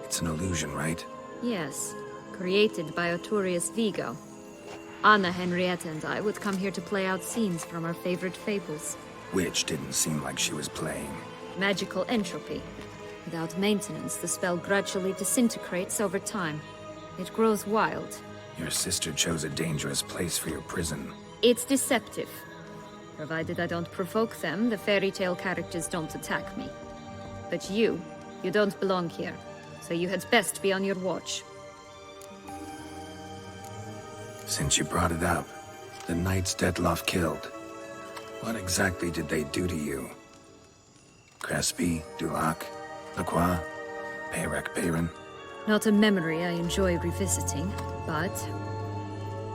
It's an illusion, right? Yes, created by Arturius Vigo. Anna Henrietta and I would come here to play out scenes from our favorite fables. Which didn't seem like she was playing. Magical entropy. Without maintenance, the spell gradually disintegrates over time. It grows wild. Your sister chose a dangerous place for your prison. It's deceptive. Provided I don't provoke them, the fairy tale characters don't attack me. But you don't belong here. So you had best be on your watch. Since you brought it up, the knights Dettlaff killed. What exactly did they do to you? Crespi, Dulac, Lacroix, Peyrac Peyran? Not a memory I enjoy revisiting, but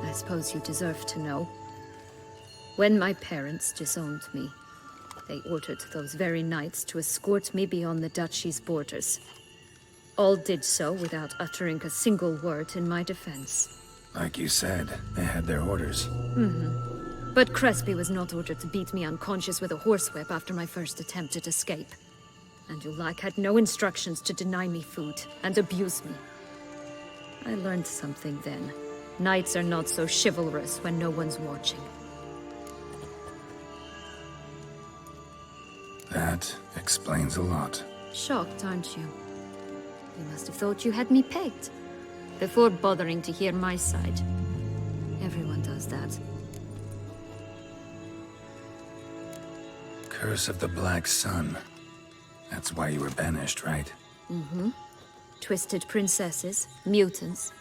I suppose you deserve to know. When my parents disowned me, they ordered those very knights to escort me beyond the duchy's borders. All did so without uttering a single word in my defense. Like you said, they had their orders. Mm-hmm. But Crespi was not ordered to beat me unconscious with a horsewhip after my first attempt at escape. And Dulac had no instructions to deny me food and abuse me. I learned something then. Knights are not so chivalrous when no one's watching. That explains a lot. Shocked, aren't you? You must have thought you had me pegged. Before bothering to hear my side. Everyone does that. Curse of the Black Sun. That's why you were banished, right? Mm-hmm. Twisted princesses, mutants.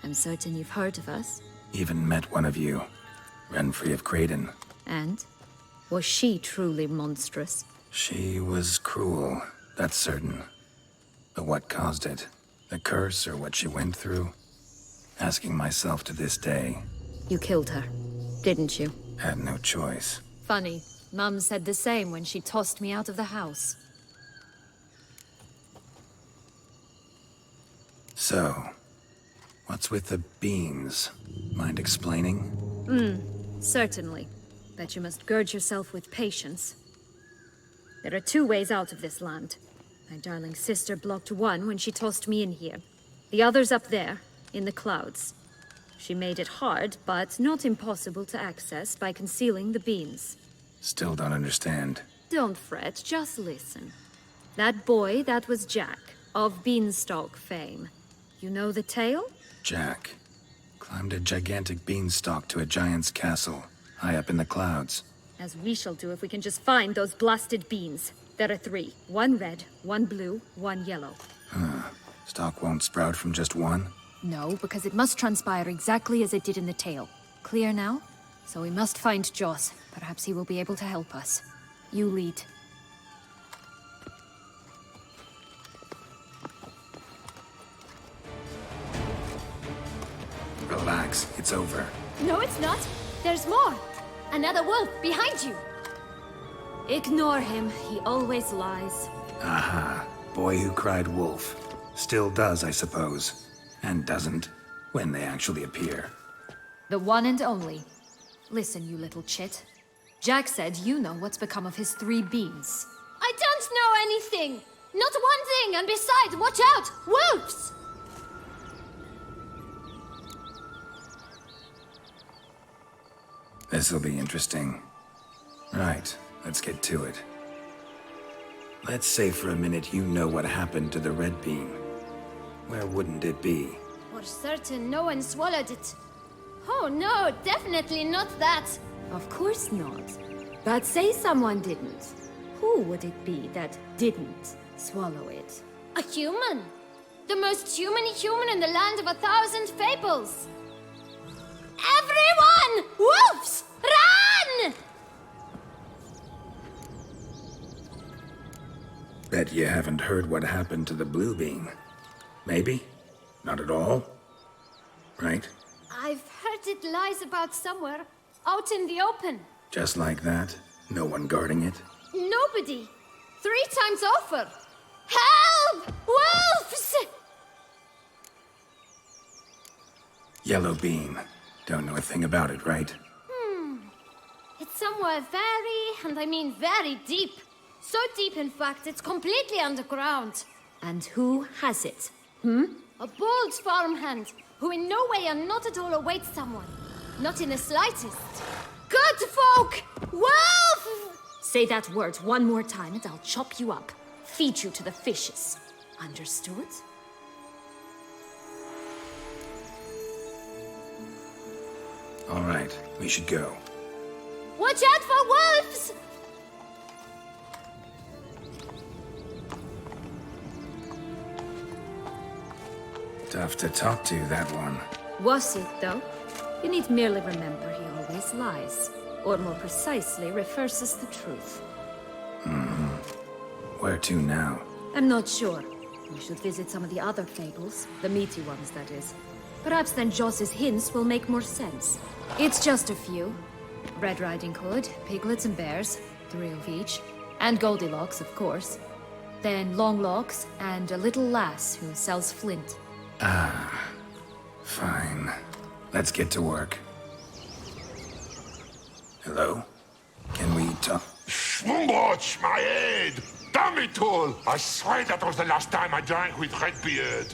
I'm certain you've heard of us. Even met one of you. Renfri of Craden. And? Was she truly monstrous? She was cruel, that's certain. But what caused it? The curse or what she went through? Asking myself to this day. You killed her, didn't you? Had no choice. Funny. Mum said the same when she tossed me out of the house. So, what's with the beans? Mind explaining? Certainly. But you must gird yourself with patience. There are two ways out of this land. My darling sister blocked one when she tossed me in here. The other's up there, in the clouds. She made it hard, but not impossible to access by concealing the beans. Still don't understand. Don't fret, just listen. That boy, that was Jack, of Beanstalk fame. You know the tale? Jack. Climbed a gigantic beanstalk to a giant's castle, high up in the clouds. As we shall do if we can just find those blasted beans. There are 3. 1 red, 1 blue, 1 yellow. Stalk won't sprout from just one? No, because it must transpire exactly as it did in the tale. Clear now? So we must find Joss. Perhaps he will be able to help us. You lead. Relax, it's over. No, it's not. There's more. Another wolf behind you. Ignore him. He always lies. Aha. Boy who cried wolf. Still does, I suppose. And doesn't, when they actually appear. The one and only. Listen, you little chit. Jack said you know what's become of his 3 beans. I don't know anything! Not one thing, and besides, watch out! Wolves! This'll be interesting. Right, let's get to it. Let's say for a minute you know what happened to the red bean. Where wouldn't it be? For certain, no one swallowed it. Oh no, definitely not that. Of course not. But say someone didn't. Who would it be that didn't swallow it? A human! The most humany human in the land of 1,000 fables! Everyone! Wolves! Run! Bet you haven't heard what happened to the blue bean. Maybe? Not at all? Right? I've heard it lies about somewhere, out in the open. Just like that? No one guarding it? Nobody. 3 times over. Help! Wolves! Yellow bean. Don't know a thing about it, right? It's somewhere very, and I mean very deep. So deep, in fact, it's completely underground. And who has it? A bold farmhand, who in no way and not at all awaits someone. Not in the slightest. Good folk! Wolf! Say that word one more time and I'll chop you up. Feed you to the fishes. Understood? All right, we should go. Watch out for wolves! Tough to talk to, that one. Was it, though? You need merely remember he always lies. Or more precisely, reverses the truth. Where to now? I'm not sure. We should visit some of the other fables. The meaty ones, that is. Perhaps then Joss's hints will make more sense. It's just a few. Red Riding Hood, piglets and bears, 3 of each. And Goldilocks, of course. Then Longlocks, and a little lass who sells flint. Fine. Let's get to work. Hello? Can we talk? Schwumbotsch, my head! Damn it all! I swear that was the last time I drank with Redbeard.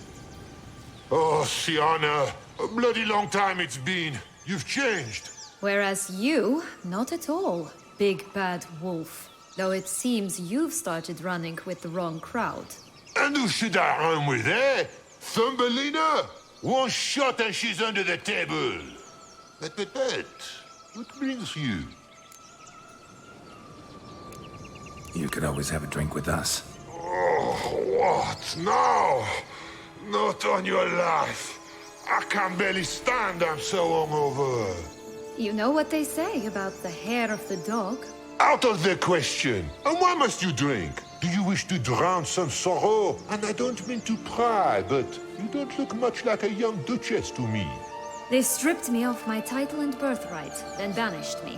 Oh, Sienna, a bloody long time it's been. You've changed. Whereas you, not at all, big bad wolf. Though it seems you've started running with the wrong crowd. And who should I run with, eh? Thumbelina? One shot and she's under the table. But, what brings you? You could always have a drink with us. Oh, what now? Not on your life. I can barely stand, I'm so hungover. You know what they say about the hair of the dog? Out of the question. And why must you drink? Do you wish to drown some sorrow? And I don't mean to pry, but you don't look much like a young duchess to me. They stripped me of my title and birthright, then banished me.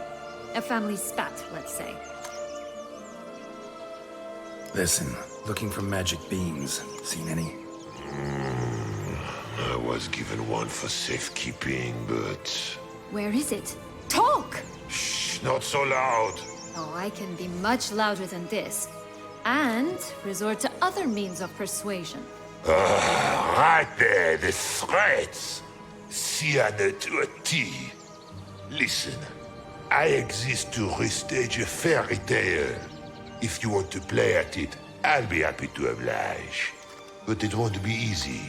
A family spat, let's say. Listen, looking for magic beans. Seen any? I was given one for safekeeping, but... Where is it? Talk! Shh, not so loud. Oh, I can be much louder than this. And resort to other means of persuasion. Right there, the threats. Sienna to a T. Listen, I exist to restage a fairy tale. If you want to play at it, I'll be happy to oblige. But it won't be easy.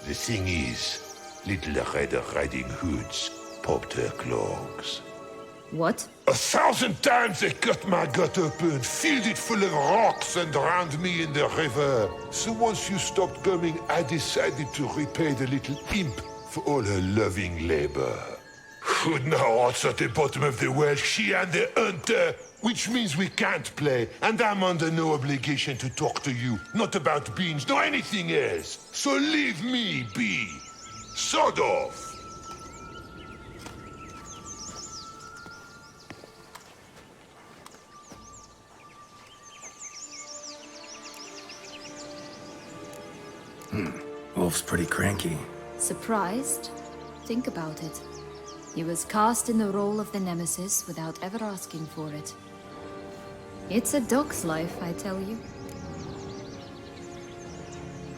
The thing is, little Red Riding Hoods popped her clogs. What? 1,000 times they cut my gut open, filled it full of rocks, and drowned me in the river. So once you stopped coming, I decided to repay the little imp for all her loving labor. Who now rots at the bottom of the well, she and the hunter, which means we can't play, and I'm under no obligation to talk to you, not about beans, nor anything else. So leave me be. Sod off. Wolf's pretty cranky. Surprised? Think about it. He was cast in the role of the Nemesis without ever asking for it. It's a dog's life, I tell you.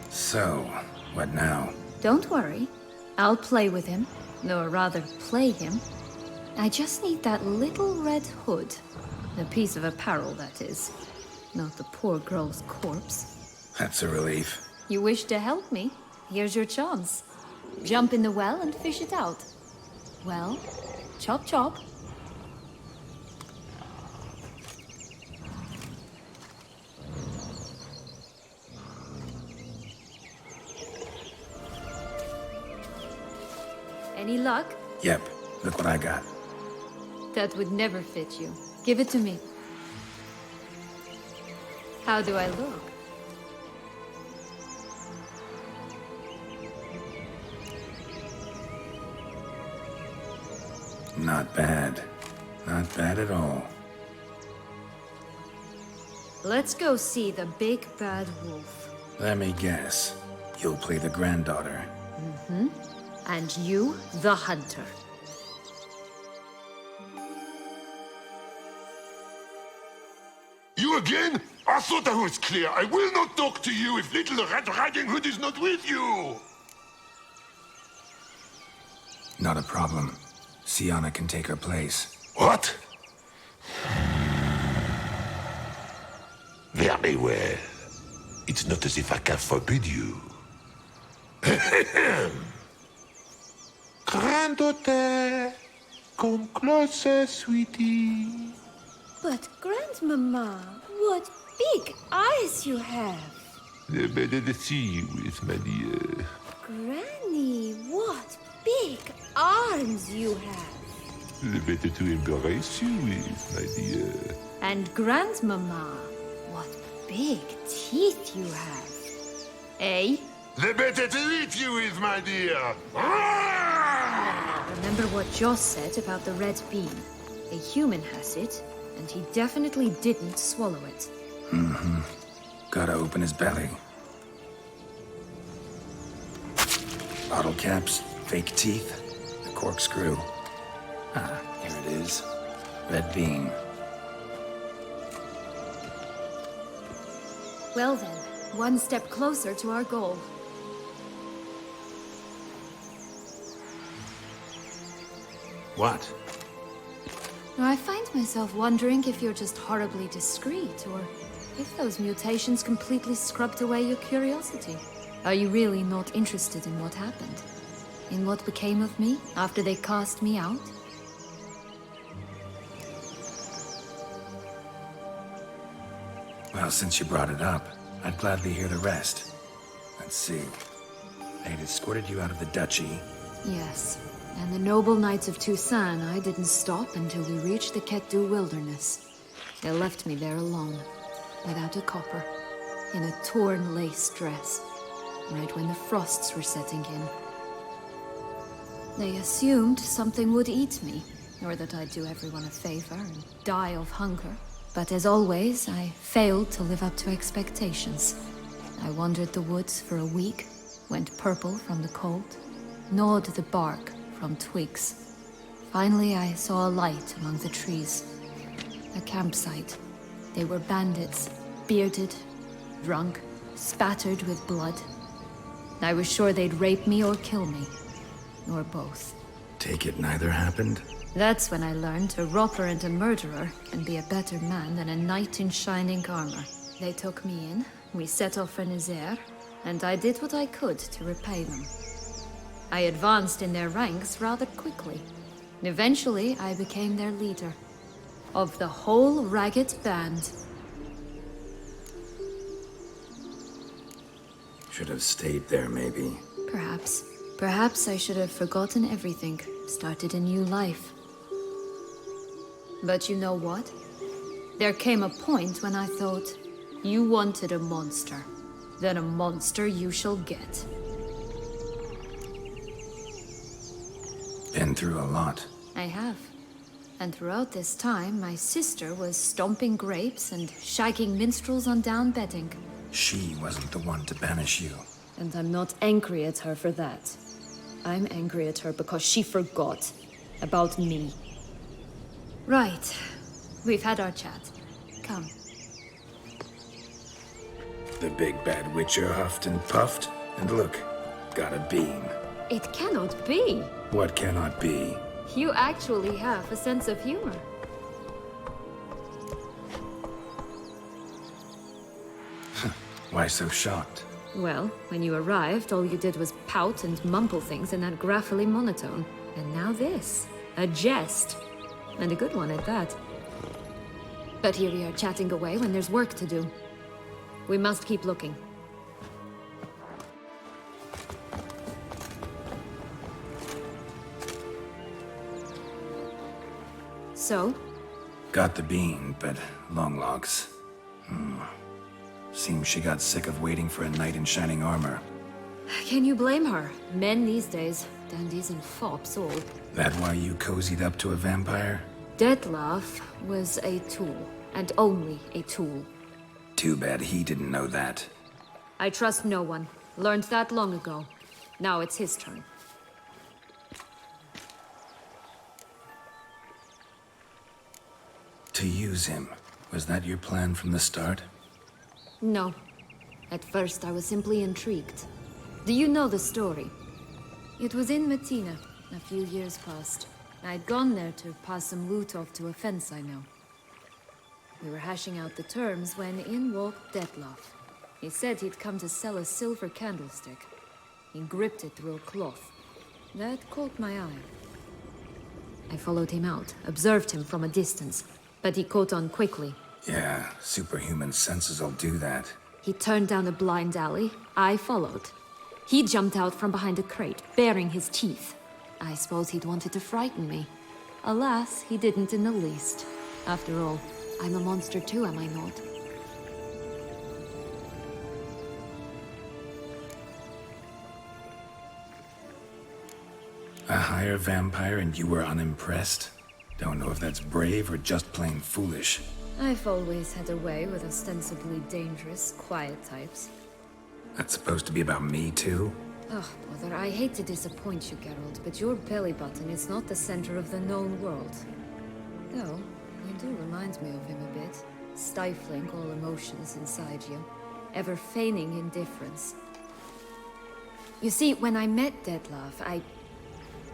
So, what now? Don't worry. I'll play with him. Or rather, play him. I just need that little red hood. A piece of apparel, that is. Not the poor girl's corpse. That's a relief. You wish to help me? Here's your chance. Jump in the well and fish it out. Well, chop chop. Any luck? Yep, look what I got. That would never fit you. Give it to me. How do I look? Not bad. Not bad at all. Let's go see the big bad wolf. Let me guess. You'll play the granddaughter. Mm-hmm. And you, the hunter. You again? I thought I was clear. I will not talk to you if little Red Riding Hood is not with you. Not a problem. Sienna can take her place. What? Very well. It's not as if I can forbid you. Granddaughter, come closer, sweetie. But, Grandmama, what big eyes you have. The better to see you with, my dear. Granny, what big arms you have. The better to embrace you with, my dear. And Grandmama, what big teeth you have. Eh? The better to eat you with, my dear. Remember what Joss said about the red bean. A human has it, and he definitely didn't swallow it. Mm-hmm. Gotta open his belly. Bottle caps, fake teeth, the corkscrew. Ah, here it is. Red bean. Well then, one step closer to our goal. What? I find myself wondering if you're just horribly discreet, or if those mutations completely scrubbed away your curiosity. Are you really not interested in what happened? In what became of me after they cast me out? Well, since you brought it up, I'd gladly hear the rest. Let's see. They'd escorted you out of the duchy. Yes. And the noble knights of Toussaint, I didn't stop until we reached the Ketdu wilderness. They left me there alone, without a copper, in a torn lace dress, right when the frosts were setting in. They assumed something would eat me, or that I'd do everyone a favor and die of hunger. But as always, I failed to live up to expectations. I wandered the woods for a week, went purple from the cold, gnawed the bark from twigs. Finally, I saw a light among the trees. A campsite. They were bandits, bearded, drunk, spattered with blood. I was sure they'd rape me or kill me. Or both. Take it neither happened? That's when I learned a robber and a murderer can be a better man than a knight in shining armor. They took me in, we set off for Nazaire, and I did what I could to repay them. I advanced in their ranks rather quickly. Eventually, I became their leader. Of the whole ragged band. Should have stayed there, maybe. Perhaps. Perhaps I should have forgotten everything, started a new life. But you know what? There came a point when I thought, you wanted a monster. Then a monster you shall get. Been through a lot. I have. And throughout this time, my sister was stomping grapes and shagging minstrels on down bedding. She wasn't the one to banish you. And I'm not angry at her for that. I'm angry at her because she forgot about me. Right. We've had our chat. Come. The big bad witcher huffed and puffed, and look, got a beam. It cannot be. What cannot be? You actually have a sense of humor. Why so shocked? Well, when you arrived, all you did was pout and mumble things in that graphically monotone. And now this. A jest. And a good one at that. But here we are chatting away when there's work to do. We must keep looking. So? Got the bean, but long logs. Seems she got sick of waiting for a knight in shining armor. Can you blame her? Men these days, dandies and fops all. That why you cozied up to a vampire? Dettlaff was a tool, and only a tool. Too bad he didn't know that. I trust no one. Learned that long ago. Now it's his turn. To use him. Was that your plan from the start? No. At first, I was simply intrigued. Do you know the story? It was in Metina, a few years past. I'd gone there to pass some loot off to a fence I know. We were hashing out the terms when in walked Dettlaff. He said he'd come to sell a silver candlestick. He gripped it through a cloth. That caught my eye. I followed him out, observed him from a distance, but he caught on quickly. Yeah, superhuman senses will do that. He turned down a blind alley. I followed. He jumped out from behind a crate, baring his teeth. I suppose he'd wanted to frighten me. Alas, he didn't in the least. After all, I'm a monster too, am I not? A higher vampire and you were unimpressed? Don't know if that's brave or just plain foolish. I've always had a way with ostensibly dangerous, quiet types. That's supposed to be about me too? Oh, bother, I hate to disappoint you, Geralt, but your belly button is not the center of the known world. Though, you do remind me of him a bit. Stifling all emotions inside you. Ever feigning indifference. You see, when I met Dettlaff,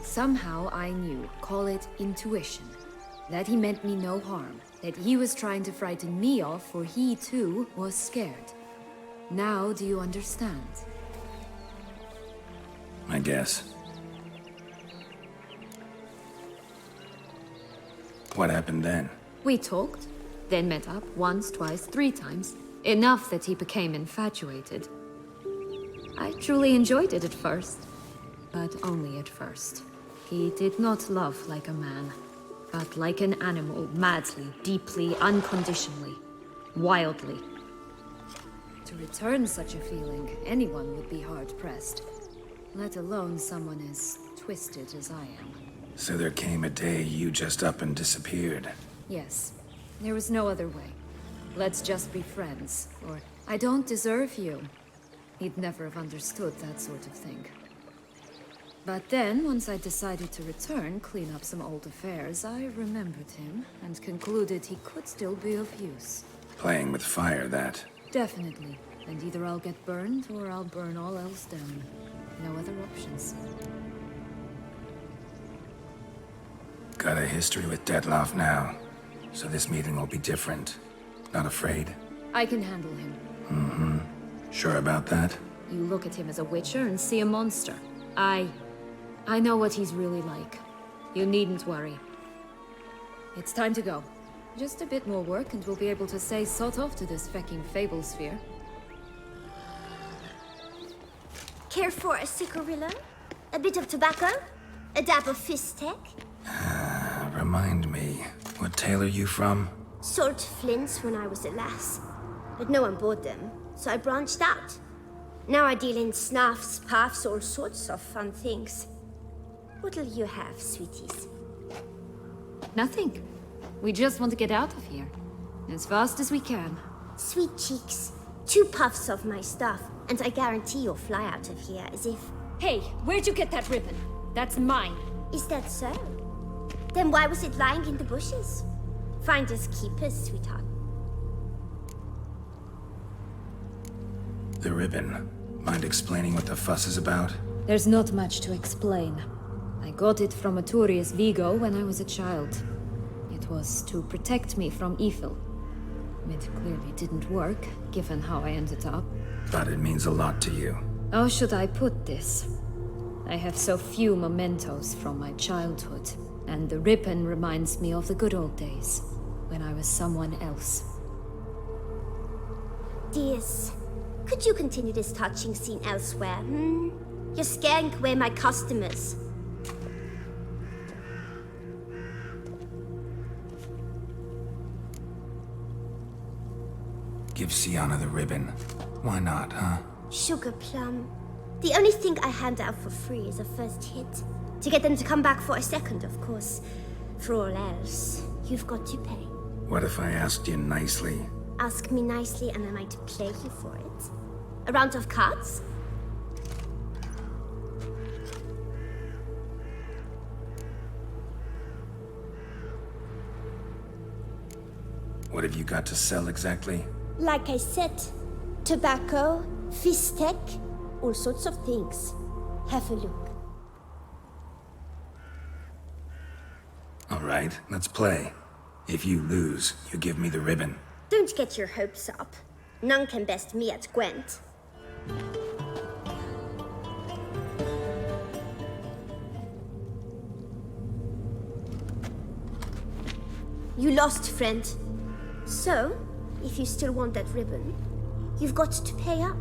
somehow I knew, call it intuition, that he meant me no harm, that he was trying to frighten me off, for he too was scared. Now do you understand? I guess. What happened then? We talked, then met up once, twice, 3 times. Enough that he became infatuated. I truly enjoyed it at first, but only at first. He did not love like a man, but like an animal, madly, deeply, unconditionally, wildly. To return such a feeling, anyone would be hard-pressed, let alone someone as twisted as I am. So there came a day you just up and disappeared. Yes, there was no other way. Let's just be friends, or I don't deserve you. He'd never have understood that sort of thing. But then, once I decided to return, clean up some old affairs, I remembered him and concluded he could still be of use. Playing with fire, that. Definitely. And either I'll get burned, or I'll burn all else down. No other options. Got a history with Dettlaff now, so this meeting will be different. Not afraid? I can handle him. Mm-hmm. Sure about that? You look at him as a witcher and see a monster. I know what he's really like. You needn't worry. It's time to go. Just a bit more work and we'll be able to say sort off to this fecking fable sphere. Care for a cigarillo? A bit of tobacco? A dab of fistek? Remind me, what tale are you from? Sold flints when I was a lass. But no one bought them, so I branched out. Now I deal in snuffs, puffs, all sorts of fun things. What'll you have, sweeties? Nothing. We just want to get out of here. As fast as we can. Sweet cheeks. 2 puffs of my stuff, and I guarantee you'll fly out of here as if... Hey, where'd you get that ribbon? That's mine. Is that so? Then why was it lying in the bushes? Finders keepers, sweetheart. The ribbon. Mind explaining what the fuss is about? There's not much to explain. I got it from Aturius Vigo when I was a child. It was to protect me from evil. It clearly didn't work, given how I ended up. But it means a lot to you. How should I put this? I have so few mementos from my childhood, and the ribbon reminds me of the good old days, when I was someone else. Dears, could you continue this touching scene elsewhere, hmm? You're scaring away my customers. Give Sienna the ribbon. Why not, huh? Sugar plum. The only thing I hand out for free is a first hit. To get them to come back for a second, of course. For all else, you've got to pay. What if I asked you nicely? Ask me nicely and I might play you for it. A round of cards? What have you got to sell exactly? Like I said, tobacco, fistek, all sorts of things. Have a look. All right, let's play. If you lose, you give me the ribbon. Don't get your hopes up. None can best me at Gwent. You lost, friend. So, if you still want that ribbon, you've got to pay up.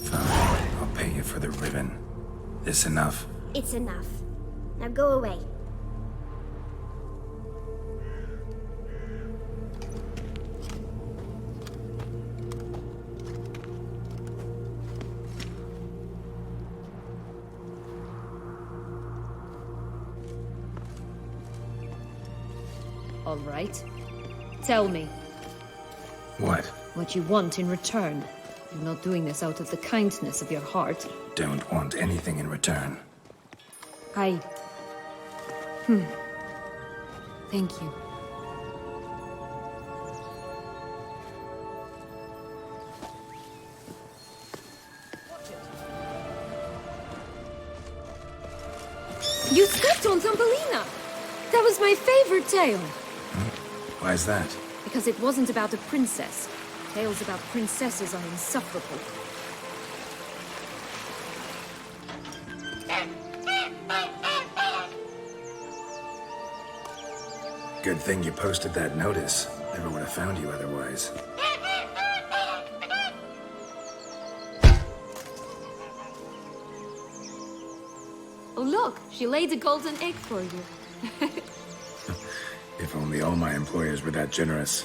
Fine, I'll pay you for the ribbon. This enough? It's enough. Now go away. All right. Tell me. What? What you want in return. You're not doing this out of the kindness of your heart. Don't want anything in return. Thank you. You stepped on Thumbelina! That was my favorite tale! Why's that? Because it wasn't about a princess. Tales about princesses are insufferable. Good thing you posted that notice. Never would have found you otherwise. Oh look, she laid a golden egg for you. If only all my employers were that generous.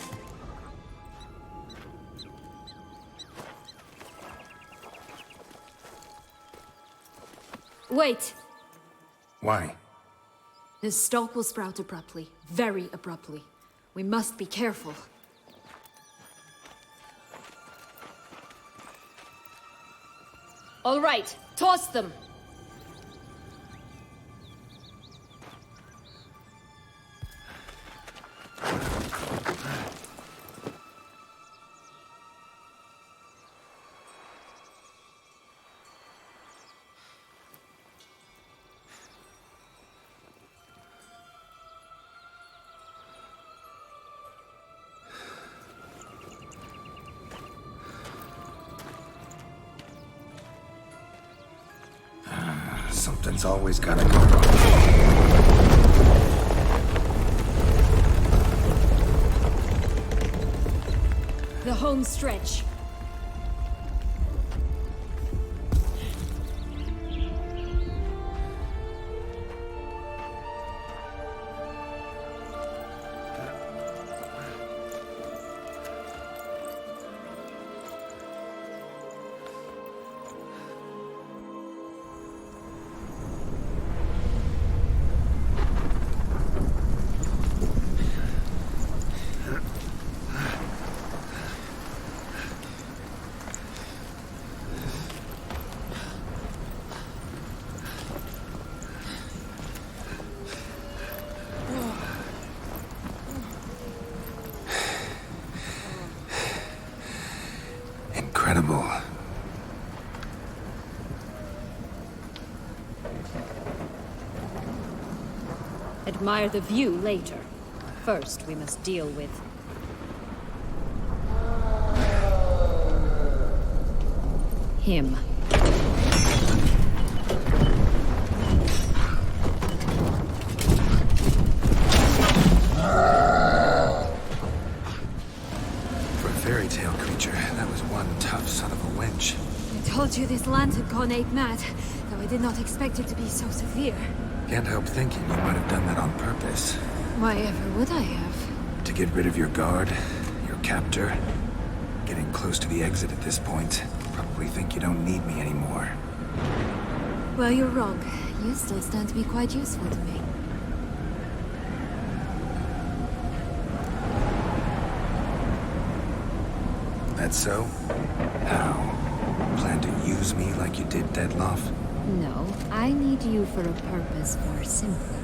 Wait! Why? The stalk will sprout abruptly. Very abruptly. We must be careful. All right, toss them! Something's always gotta go wrong. The home stretch. Incredible. Admire the view later. First, we must deal with... him. For a fairy tale creature, that was one tough son of a wench. I told you this land had gone ape mad, though I did not expect it to be so severe. Can't help thinking you might have done that on purpose. Why ever would I have? To get rid of your guard, your captor. Getting close to the exit at this point. Probably think you don't need me anymore. Well, you're wrong. You still stand to be quite useful to me. That so? How? Plan to use me like you did Dettlaff? No, I need you for a purpose far simpler.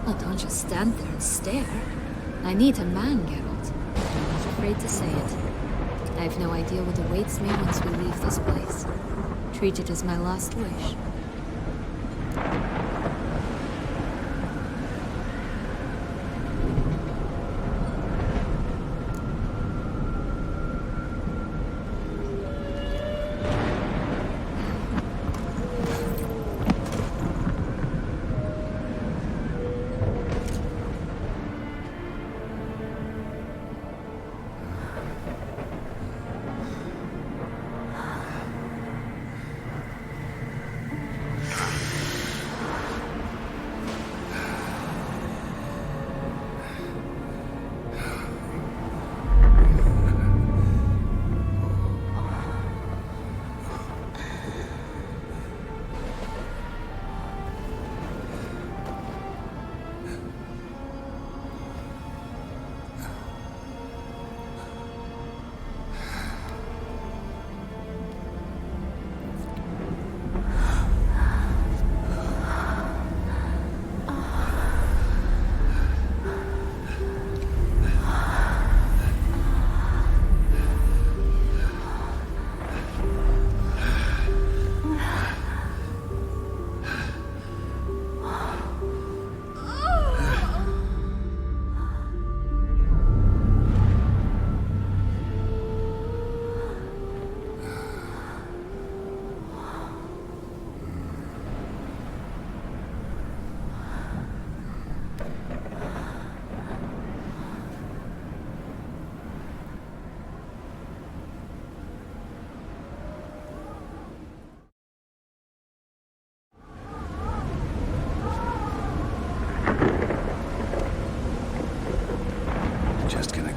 Oh, don't just stand there and stare. I need a man, Geralt. I'm not afraid to say it. I have no idea what awaits me once we leave this place. Treat it as my last wish.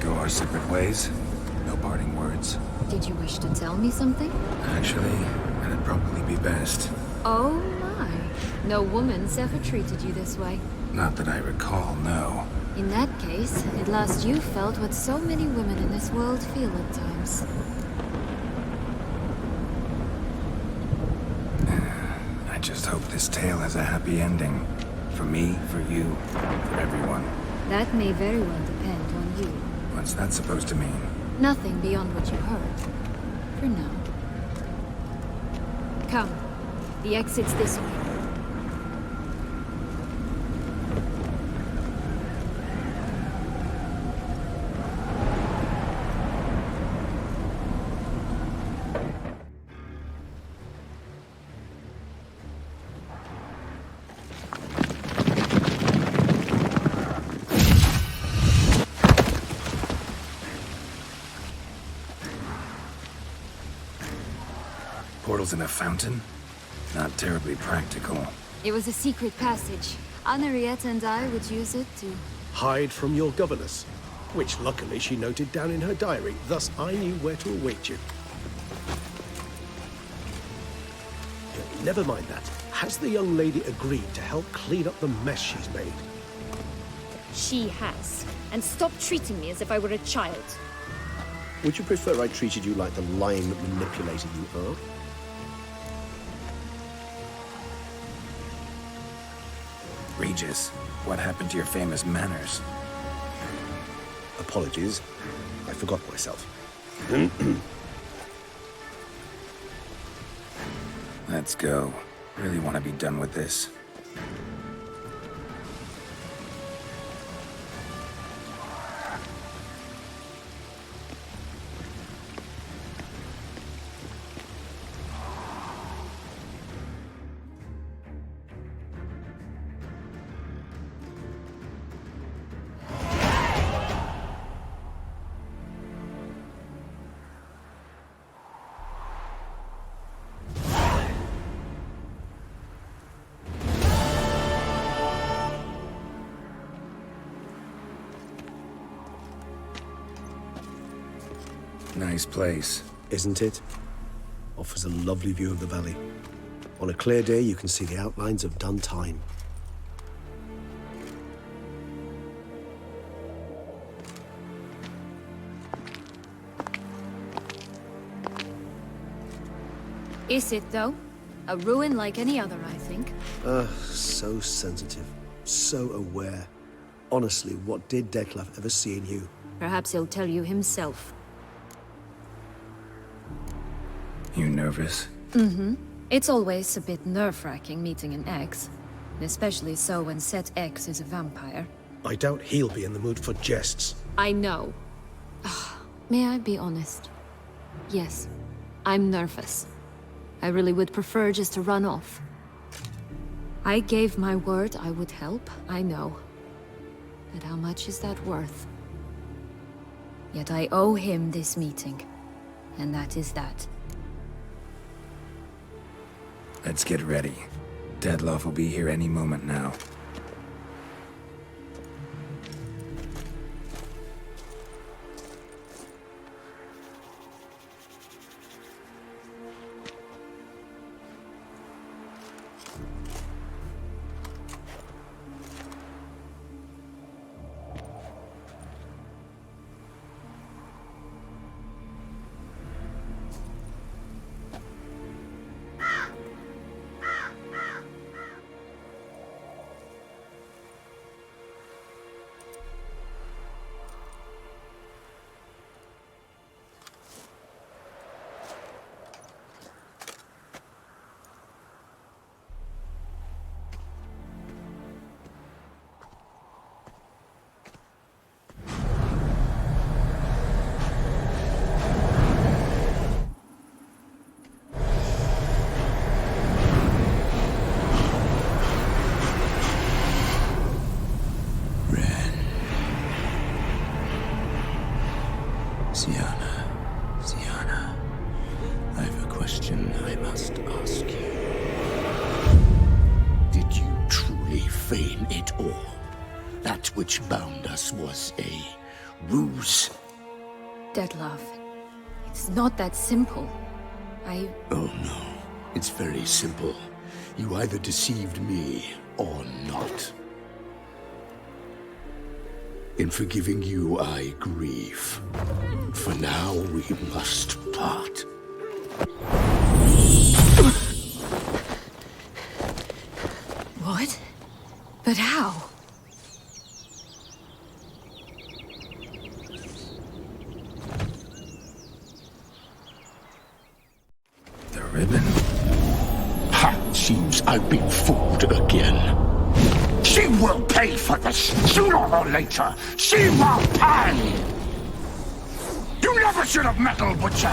Our separate ways? No parting words? Did you wish to tell me something? Actually, that'd probably be best. Oh my. No woman's ever treated you this way. Not that I recall, no. In that case, at last you felt what so many women in this world feel at times. I just hope this tale has a happy ending. For me, for you, for everyone. That may very well depend on you. What's that supposed to mean? Nothing beyond what you heard. For now. Come. The exit's this way. portals in a fountain? Not terribly practical. It was a secret passage. Anariette and I would use it to... Hide from your governess, which luckily she noted down in her diary, thus I knew where to await you. Never mind that. Has the young lady agreed to help clean up the mess she's made? She has. And stop treating me as if I were a child. Would you prefer I treated you like the lying manipulator you are? Regis, what happened to your famous manners? Apologies. I forgot myself. Let's go. Really want to be done with this. Nice place. Isn't it? Offers a lovely view of the valley. On a clear day, you can see the outlines of Dun Time. Is it, though? A ruin like any other, I think. So sensitive. So aware. Honestly, what did Dettlaff ever see in you? Perhaps he'll tell you himself. You nervous? Mm-hmm. It's always a bit nerve-wracking meeting an ex. Especially so when said ex is a vampire. I doubt he'll be in the mood for jests. I know. May I be honest? Yes, I'm nervous. I really would prefer just to run off. I gave my word I would help, I know. But how much is that worth? Yet I owe him this meeting. And that is that. Let's get ready. Dettlaff will be here any moment now. Syanna, I have a question I must ask you. Did you truly feign it all? That which bound us was a ruse? Dettlaff, it's not that simple. Oh no, it's very simple. You either deceived me or not. In forgiving you, I grieve. For now, we must part. What? But how? The ribbon? Ha! Seems I've been fooled again. She will pay for this, sooner or later. She will pay! You never should have meddled, Butcher!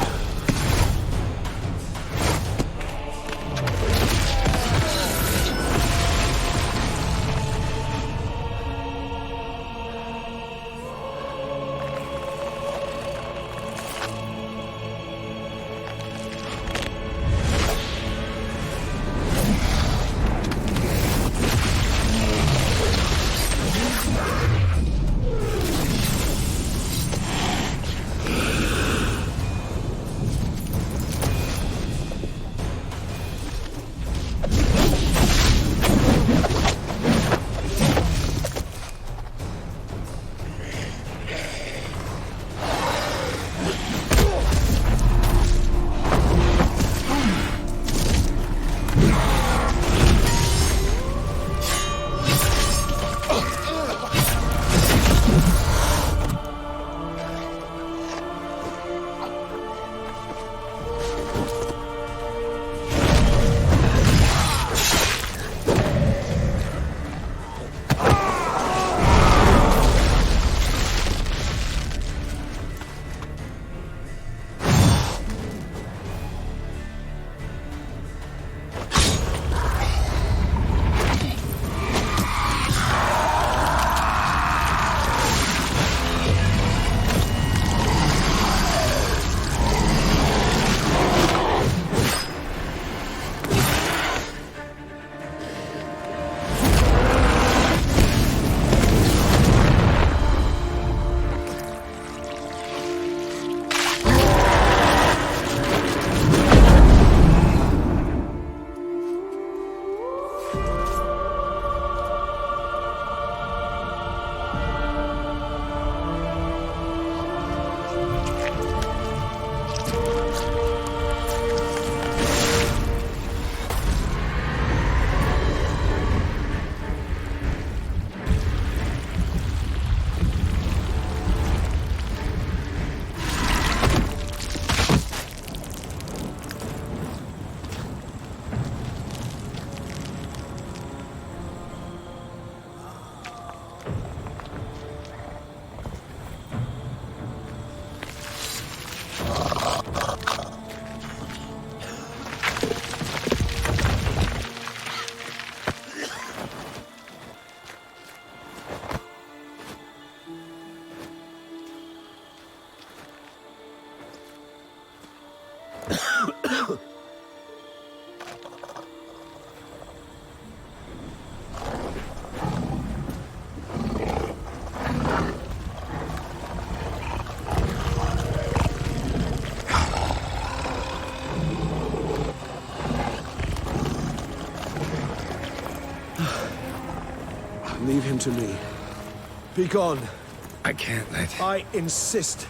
Leave him to me. Be gone. I can't let... I insist.